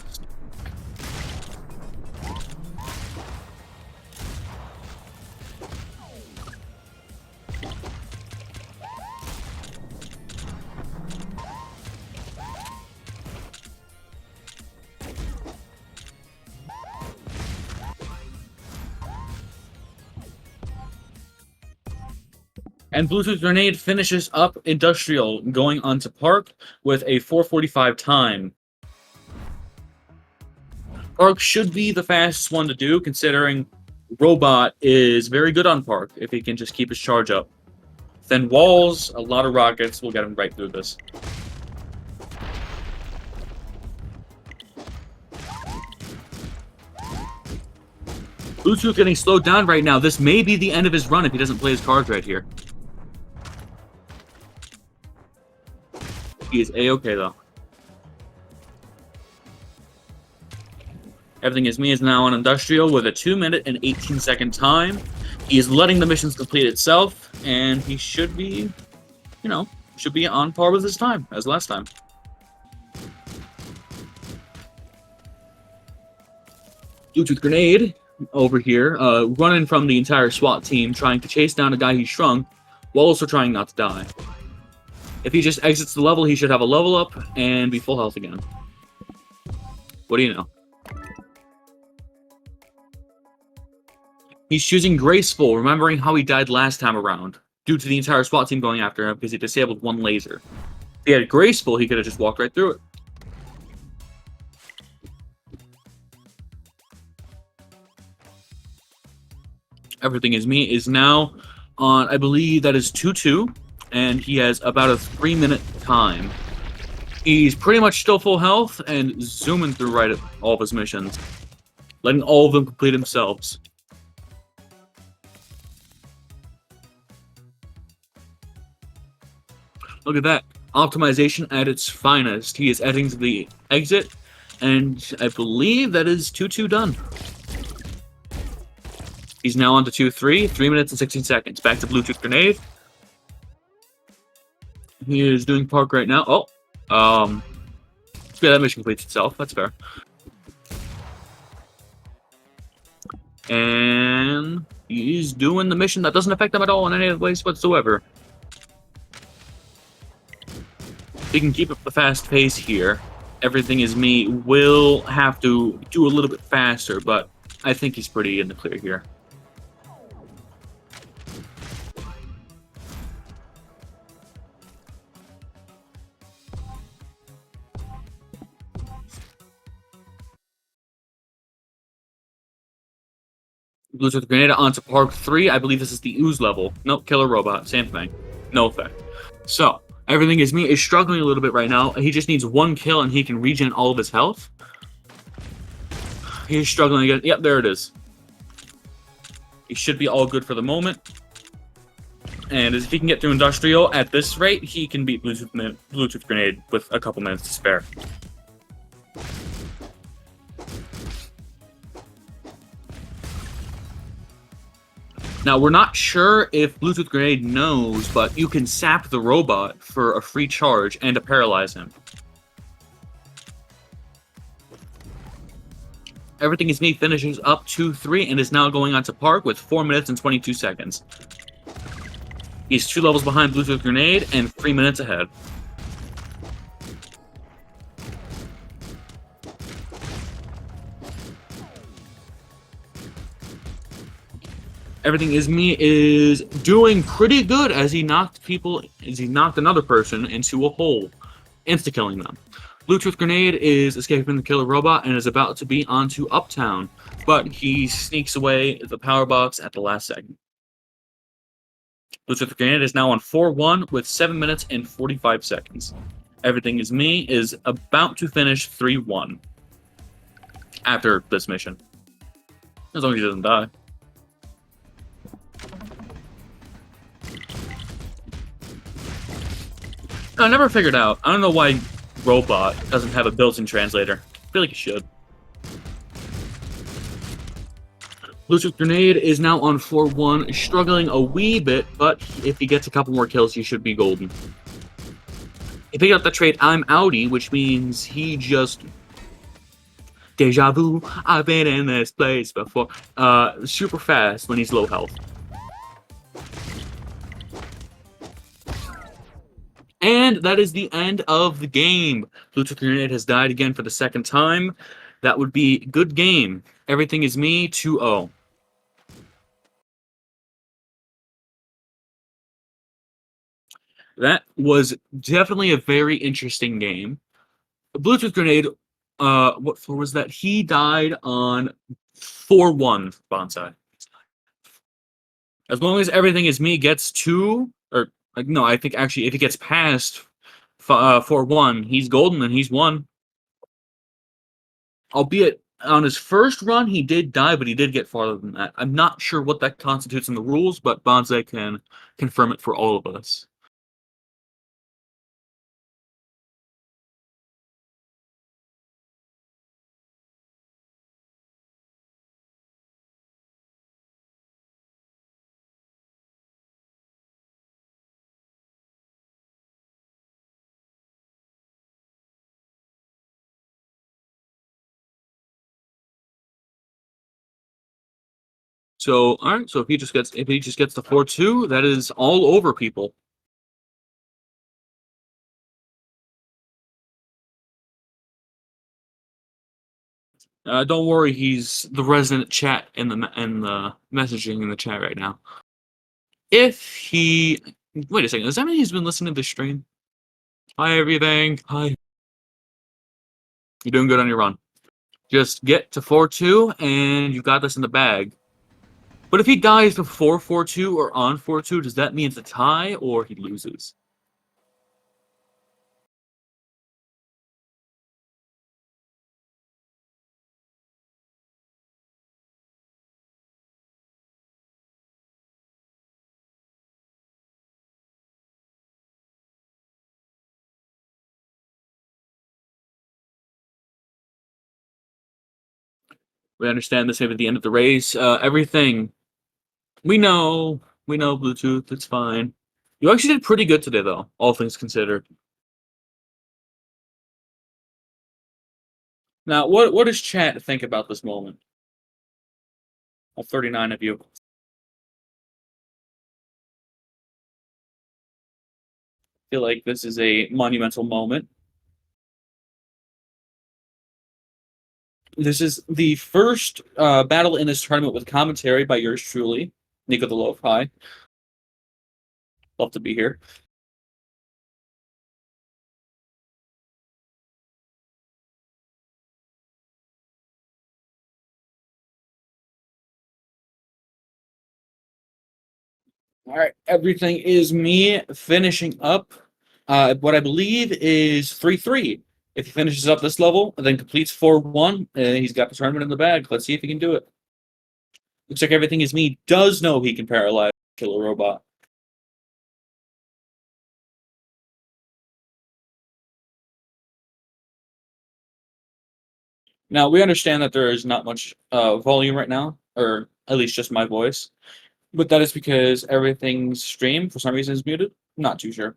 And Bluetooth Grenade finishes up Industrial, going on to Park with a 4:45 time. Park should be the fastest one to do, considering Robot is very good on Park if he can just keep his charge up. Then Walls, a lot of rockets will get him right through this. Bluetooth getting slowed down right now. This may be the end of his run if he doesn't play his cards right here. He is A-okay, though. Everything is Me is now on Industrial with a 2-minute and 18-second time. He is letting the missions complete itself, and he should be, should be on par with his time as last time. Bluetooth Grenade over here, running from the entire SWAT team, trying to chase down a guy he shrunk, while also trying not to die. If he just exits the level, he should have a level up and be full health again. What do you know? He's choosing Graceful, remembering how he died last time around, due to the entire SWAT team going after him because he disabled one laser. If he had Graceful, he could have just walked right through it. Everything is Me is now on, I believe that is 2-2, and he has about a 3-minute time. He's pretty much still full health and zooming through right at all of his missions, letting all of them complete themselves. Look at that. Optimization at its finest. He is heading to the exit, and I believe that is 2-2 done. He's now on to 2-3, 3 minutes and 16 seconds. Back to Bluetooth Grenade. He is doing Park right now. Oh, yeah, that mission completes itself. That's fair. And he's doing the mission that doesn't affect him at all in any ways whatsoever. He can keep up the fast pace here. Everything is Me will have to do a little bit faster, but I think he's pretty in the clear here. Bluetooth Grenade onto Park 3. I believe this is the Ooze level. Nope, Killer Robot. Same thing. No effect. So, Everything is Me is struggling a little bit right now. He just needs one kill and he can regen all of his health. He's struggling again. Yep, there it is. He should be all good for the moment. And if he can get through Industrial at this rate, he can beat Bluetooth Grenade with a couple minutes to spare. Now, we're not sure if Bluetooth Grenade knows, but you can sap the robot for a free charge and to paralyze him. Everything is Me finishes up 2-3 and is now going on to Park with 4 minutes and 22 seconds. He's 2 levels behind Bluetooth Grenade and 3 minutes ahead. Everything is Me is doing pretty good as he knocked another person into a hole, insta-killing them. Bluetooth Grenade is escaping the killer robot and is about to be onto Uptown, but he sneaks away the power box at the last second. Bluetooth Grenade is now on 4-1 with 7 minutes and 45 seconds. Everything is Me is about to finish 3-1 after this mission. As long as he doesn't die. I never figured out. I don't know why Robot doesn't have a built-in translator. I feel like it should. Bluetooth Grenade is now on 4-1, struggling a wee bit, but if he gets a couple more kills, he should be golden. He picked up the trait I'm Outie, which means he just... Deja vu, I've been in this place before. Super fast when he's low health. And that is the end of the game. Bluetooth Grenade has died again for the second time. That would be good game. Everything is Me, 2-0. That was definitely a very interesting game. Bluetooth Grenade, what floor was that? He died on 4-1 Bonsai. As long as everything is me gets two, or like no, I think actually if he gets past 4-1, he's golden and he's won. Albeit on his first run he did die, but he did get farther than that. I'm not sure what that constitutes in the rules, but Bonsai can confirm it for all of us. So all right, so if he just gets the 4-2, that is all over people. Don't worry, he's the resident chat in the messaging in the chat right now. If he wait a second, does that mean he's been listening to the stream? Hi everything. Hi. You're doing good on your run. Just get to 4-2 and you got this in the bag. But if he dies before 4-2 or on 4-2, does that mean it's a tie or he loses? We understand this maybe at the end of the race. Everything we know, Bluetooth. It's fine. You actually did pretty good today, though, all things considered. Now, what does chat think about this moment? All 39 of you. Feel like this is a monumental moment. This is the first battle in this tournament with commentary by yours truly, Nico the Loaf. Hi, love to be here. All right, everything is me finishing up what I believe is 3-3. If he finishes up this level and then completes 4-1, he's got the tournament in the bag. Let's see if he can do it. Looks like everything is me does know he can paralyze Killer Robot. Now, we understand that there is not much volume right now, or at least just my voice. But that is because everything's stream, for some reason, is muted. Not too sure.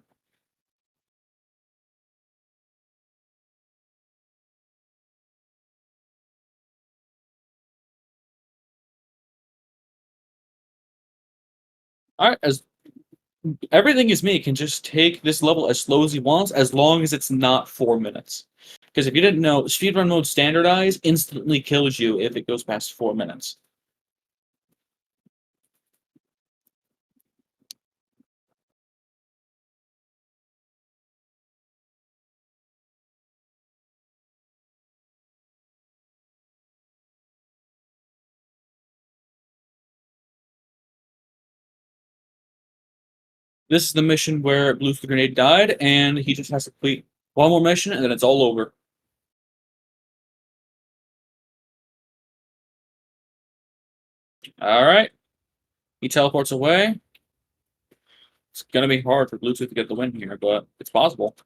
All right, as everything is me can just take this level as slow as he wants, as long as it's not 4 minutes. Because if you didn't know, speedrun mode standardized instantly kills you if it goes past 4 minutes. This is the mission where Bluetooth Grenade died, and he just has to complete one more mission, and then it's all over. All right, he teleports away. It's gonna be hard for Bluetooth to get the win here, but it's possible.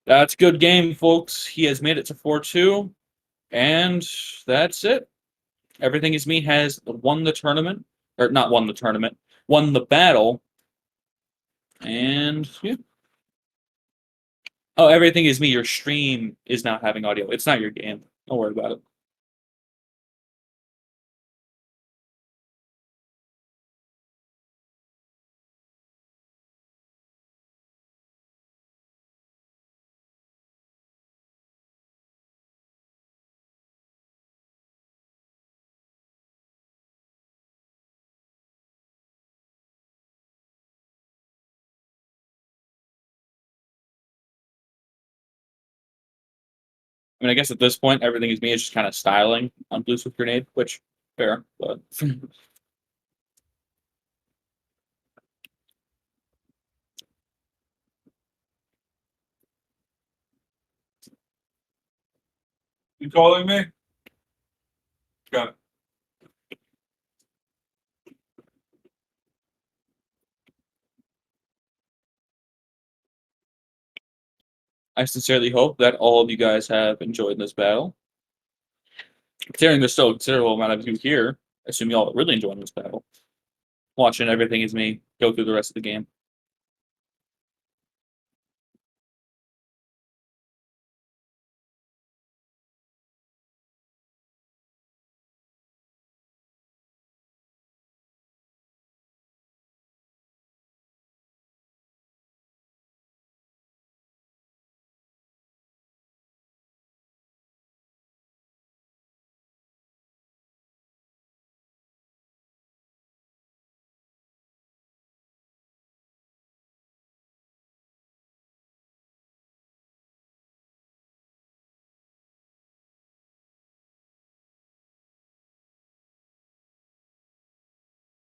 That's good game, folks. He has made it to 4-2, and that's it. Everything is me has won the tournament, or not won the tournament, won the battle, and yeah. Oh, everything is me. Your stream is not having audio. It's not your game. Don't worry about it. I mean, I guess at this point, everything is me is just kind of styling on Bluetooth Grenade, which fair, but you calling me? Got it. I sincerely hope that all of you guys have enjoyed this battle. Considering there's still a considerable amount of you here, I assume you all are really enjoying this battle. Watching everything is me go through the rest of the game.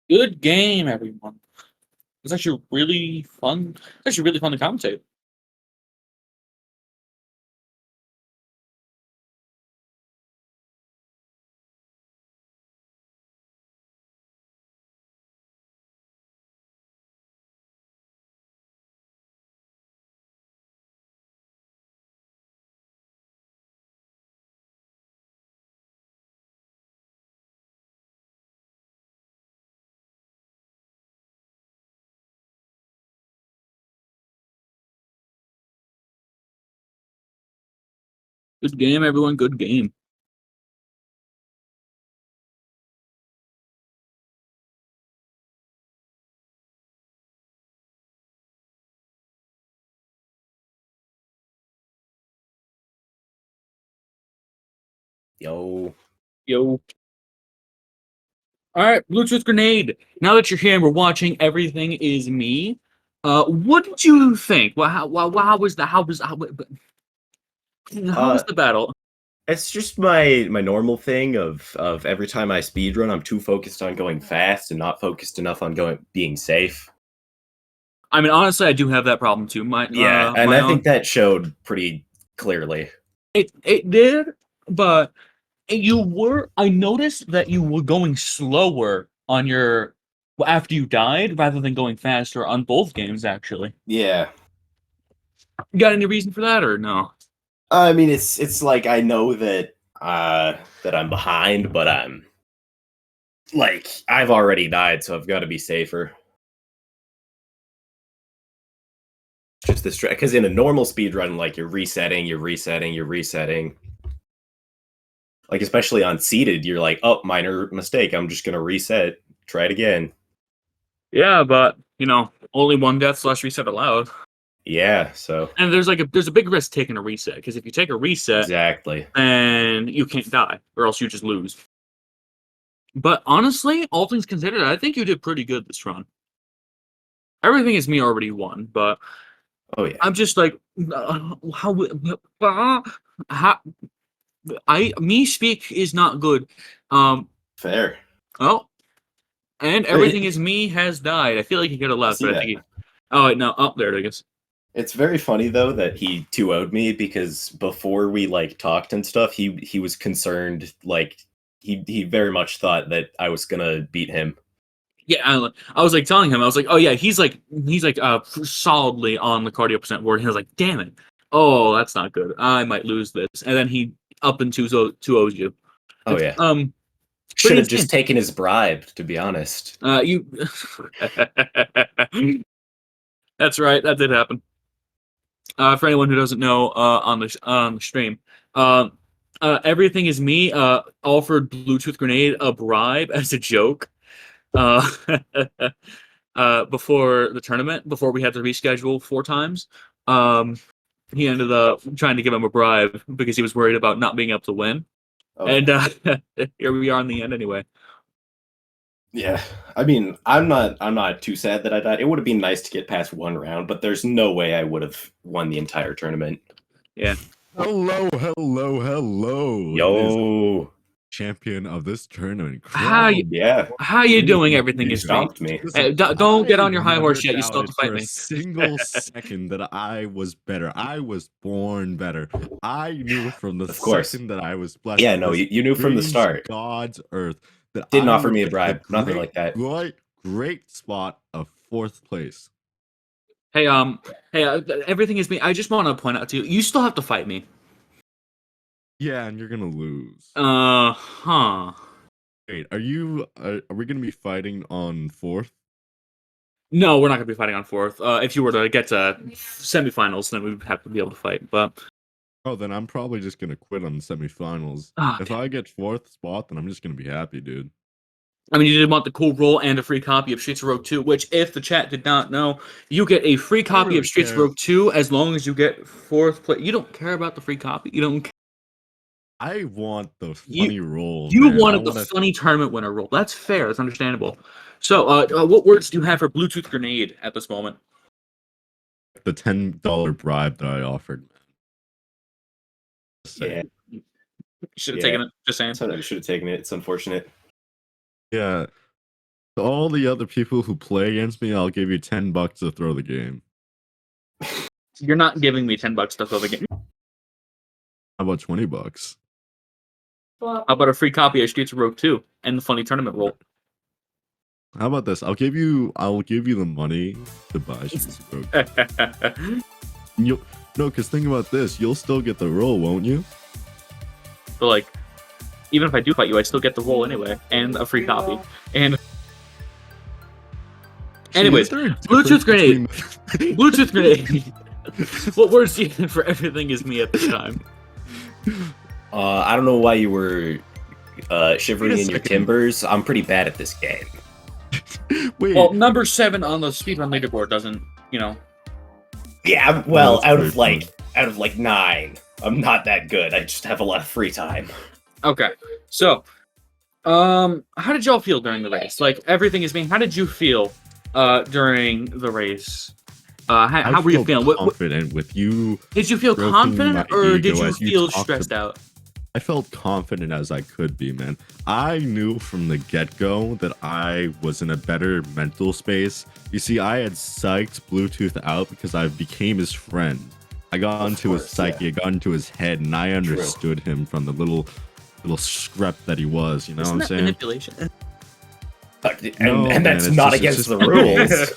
Good game, everyone. It's actually really fun. It's actually really fun to commentate. Good game, everyone. Good game. Yo. Yo. All right, Bluetooth Grenade. Now that you're here and we're watching Everything Is Me, what did you think? Well, how was the how was the battle? It's just my normal thing of every time I speedrun, I'm too focused on going fast and not focused enough on being safe. I mean, honestly, I do have that problem too. Yeah, and My I own. think that showed pretty clearly. It did, but you were. I noticed that you were going slower on your after you died rather than going faster on both games. Actually, Yeah. you got any reason for that or no? I mean, it's like I know that I'm behind, but I'm like I've already died, so I've got to be safer. Just this because in a normal speedrun, like you're resetting, you're resetting, you're resetting. Like especially on seated, you're like, oh, minor mistake. I'm just gonna reset, try it again. Yeah, but only one death slash reset allowed. Yeah, so And there's a big risk taking a reset because if you take a reset, exactly. then you can't die or else you just lose. But honestly, all things considered, I think you did pretty good this run. Everything is me already won, but Oh yeah. I'm just like how I me speak is not good. Fair. Oh, and everything It, is me has died. I feel like he could have I left, see but I that. think he. Oh wait, no, up there, I guess. It's very funny though that he 2-0'd me because before we like talked and stuff, he was concerned. Like he very much thought that I was gonna beat him. Yeah, I was like telling him, I was like, oh yeah, he's like solidly on the cardio percent board. He was like, damn it, oh that's not good. I might lose this, and then he up and 2-0 you. Oh yeah. Pretty Should have insane. just taken his bribe, to be honest. You. That's right. That did happen. For anyone who doesn't know, on the stream, uh, everything is me. Offered Bluetooth Grenade a bribe as a joke. Uh, before the tournament, before we had to reschedule 4 times. He ended up trying to give him a bribe because he was worried about not being able to win. Oh And yeah. here we are in the end anyway. Yeah. I mean, I'm not too sad that I died. It would have been nice to get past one round, but there's no way I would have won the entire tournament. Yeah. Hello, hello, hello. It is Yo, champion of this tournament. How you, crowned. yeah, how you doing? Everything you is me. stomped me. Hey, Listen, don't get I on your high horse never yet. You still have to doubted fight for me. a single second that I was better. I was born better. I knew from the Of course. second that I was blessed. Yeah, with no, this you knew from the strange start. God's earth that Didn't I offer would me a get bribe, the nothing like that. great spot of 4th place. Hey, everything is me. I just want to point out to you, you still have to fight me. Yeah, and you're gonna lose. Huh. Wait, are we gonna be fighting on 4th? No, we're not gonna be fighting on 4th. If you were to get to semifinals, then we would have to be able to fight. But Oh, then I'm probably just gonna quit on the semifinals. If I get 4th spot, then I'm just gonna be happy, dude. I mean, you did want the cool roll and a free copy of Streets of Rogue 2, which, if the chat did not know, you get a free copy really of Streets of care. Rogue 2 as long as you get 4th place. You don't care about the free copy. You don't. I want the funny roll. You man. wanted the funny tournament winner roll. That's fair. That's understandable. So, what words do you have for Bluetooth grenade at this moment? the $10 bribe that I offered. Yeah, Should have Yeah. taken it. Just saying. sometimes you should have taken it. It's unfortunate. Yeah. To all the other people who play against me, I'll give you $10 to throw the game. You're not giving me $10 to throw the game. How about $20? How about a free copy of Streets of Rogue 2 and the funny tournament roll? How about this? I'll give you the money to buy Streets of Rogue. No, because think about this. You'll still get the roll, won't you? But like, even if I do fight you, I still get the roll anyway, and a free copy. And anyways, Bluetooth grenade. Bluetooth grenade. What words do you have for everything is me at this time? I don't know why you were shivering in your second. timbers. I'm pretty bad at this game. Wait. Well, number 7 on the speedrun leaderboard doesn't, you know. Yeah, well, that's out very of like 9, I'm not that good. I just have a lot of free time. Okay, so, how did y'all feel during the race? Like, everything is me. How did you feel during the race? How were you feeling? Confident with you. Did you feel stroking confident, my or did ego you as you feel talked stressed out? I felt confident as I could be, man. I knew from the get-go that I was in a better mental space. You see, I had psyched Bluetooth out because I became his friend. I got into his psyche, I got into his head, and I understood him from the little scrap that he was, you know Isn't what I'm that saying? manipulation? And that's man, not it's against just- the rules.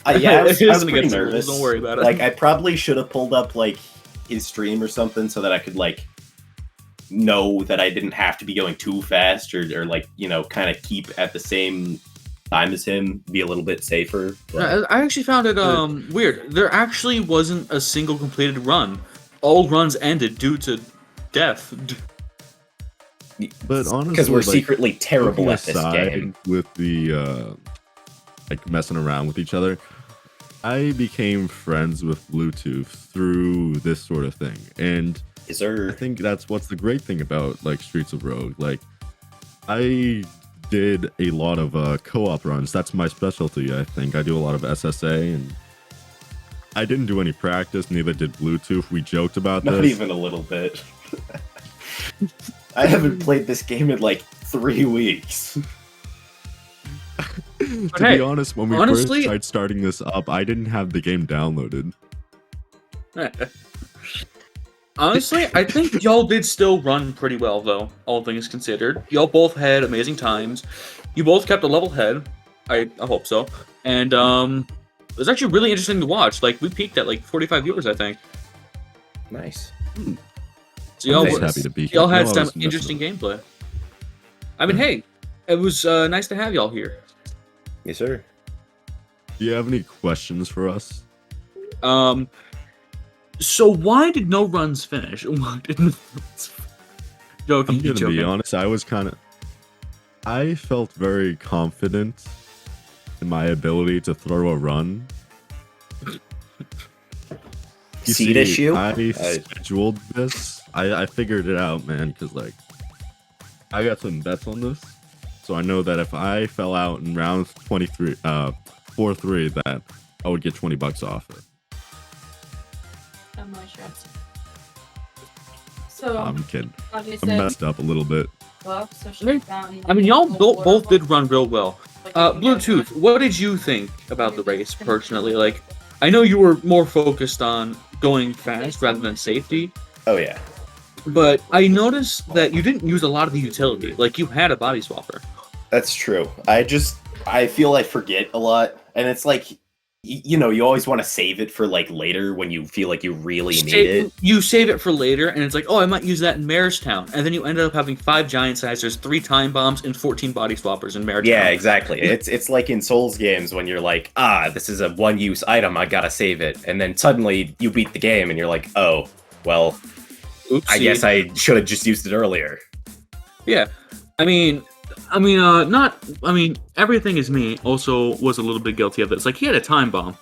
Yeah, I was It isn't pretty against the rules, nervous. don't worry about it. Like, I probably should have pulled up like his stream or something so that I could like know that I didn't have to be going too fast or like, you know, kind of keep at the same time as him, be a little bit safer. But I actually found it weird. There actually wasn't a single completed run. All runs ended due to death. But honestly, because we're like, secretly terrible looking at this aside game. with the like messing around with each other, I became friends with Bluetooth through this sort of thing, and Is there? I think that's what's the great thing about like Streets of Rogue. Like, I did a lot of co-op runs. That's my specialty. I think I do a lot of SSA, and I didn't do any practice. Neither did Bluetooth. We joked about Not this. even a little bit. I haven't played this game in like 3 weeks. To hey, be honest, when we honestly- first tried starting this up, I didn't have the game downloaded. Honestly, I think y'all did still run pretty well, though, all things considered. Y'all both had amazing times. You both kept a level head. I hope so. And it was actually really interesting to watch. Like, we peaked at like 45 viewers, I think. Nice. So y'all, I'm just were- happy to be here. y'all No, had I some was messing interesting gameplay. I mean, hey, it was nice to have y'all here. Yes, sir. Do you have any questions for us? So why did no runs finish? Why did no runs Joking, I'm gonna joking. be honest. I felt very confident in my ability to throw a run. You Seed see, issue? I scheduled this. I figured it out, man, because like I got some bets on this, so I know that if I fell out in round 23, 4-3, that I would get $20 off it. on my shirt. So I'm kidding. like I I said, messed up a little bit. well, so she mean- found, I mean, y'all like, both did run real well. like, you can get Bluetooth, what did you think about the race personally? Like, I know you were more focused on going fast rather than safety, Oh yeah. but I noticed that you didn't use a lot of the utility. Like, you had a body swapper. That's true. I feel I forget a lot, and it's like, you know, you always want to save it for like later when you feel like you really need it. You save it for later, and it's like, oh, I might use that in Marestown, and then you ended up having 5 giant sizers, 3 time bombs, and 14 body swappers in Marestown. Yeah, exactly. It's like in Souls games when you're like, this is a one-use item, I gotta save it, and then suddenly you beat the game, and you're like, oh, well, Oopsie. I guess I should have just used it earlier. Yeah, I mean, everything is me. Also, was a little bit guilty of this. Like, he had a time bomb.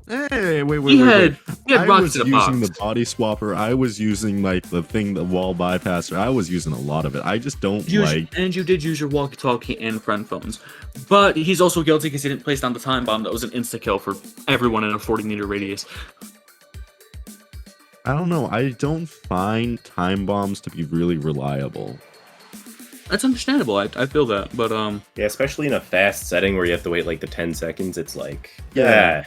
Hey, wait. He had I rocks was in a using box. the body swapper. I was using like the wall bypasser. I was using a lot of it. I just don't like. And you did use your walkie-talkie and friend phones. But he's also guilty because he didn't place down the time bomb that was an insta-kill for everyone in a 40-meter radius. I don't know. I don't find time bombs to be really reliable. That's understandable. I feel that. But, Yeah, especially in a fast setting where you have to wait like the 10 seconds, it's like, Yeah.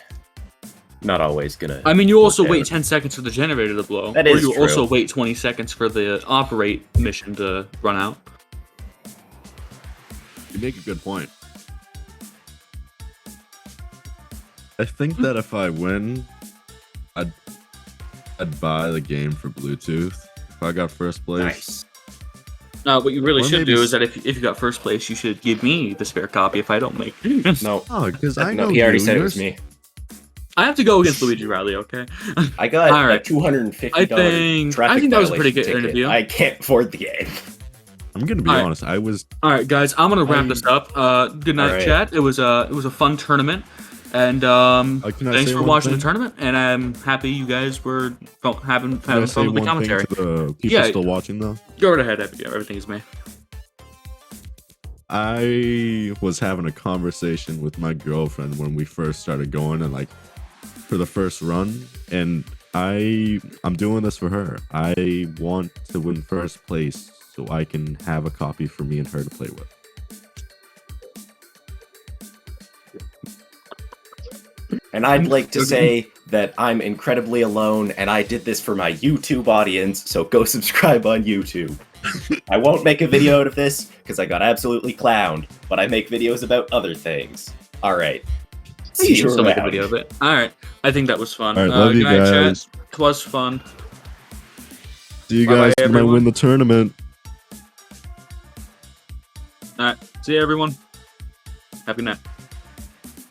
not always gonna. I mean, you also work wait out. 10 seconds for the generator to blow. That or is you true. also wait 20 seconds for the operate mission to run out. You make a good point. I think that if I win, I'd buy the game for Bluetooth if I got first place. Nice. What you really Or should maybe do is that if you got first place, you should give me the spare copy if I don't make it. No, Oh, because I know no, he already you. said it You're was me. I have to go against Luigi Riley, okay? I got All right. a $250 I think traffic that was a pretty good violation ticket. interview. I can't afford the game. I'm gonna be All right. honest. I was. All right, guys, I'm gonna wrap this up. Good night, All right. chat. It was a fun tournament, and can I thanks say for one watching thing? the tournament. And I'm happy you guys were having Can I fun say with the one thing commentary. to the people Yeah. still watching though? Go right ahead, everything is me. I was having a conversation with my girlfriend when we first started going, and like for the first run, and I'm doing this for her. I want to win first place so I can have a copy for me and her to play with. And I'd like to say that I'm incredibly alone, and I did this for my YouTube audience, so go subscribe on YouTube. I won't make a video out of this, because I got absolutely clowned, but I make videos about other things. Alright. You See should you still make a around. video of it. All right, I think that was fun. All right, love good you night, guys. chat. It was fun. See you Bye-bye, guys when I everyone. win the tournament. All right, see you, everyone. Have a good night.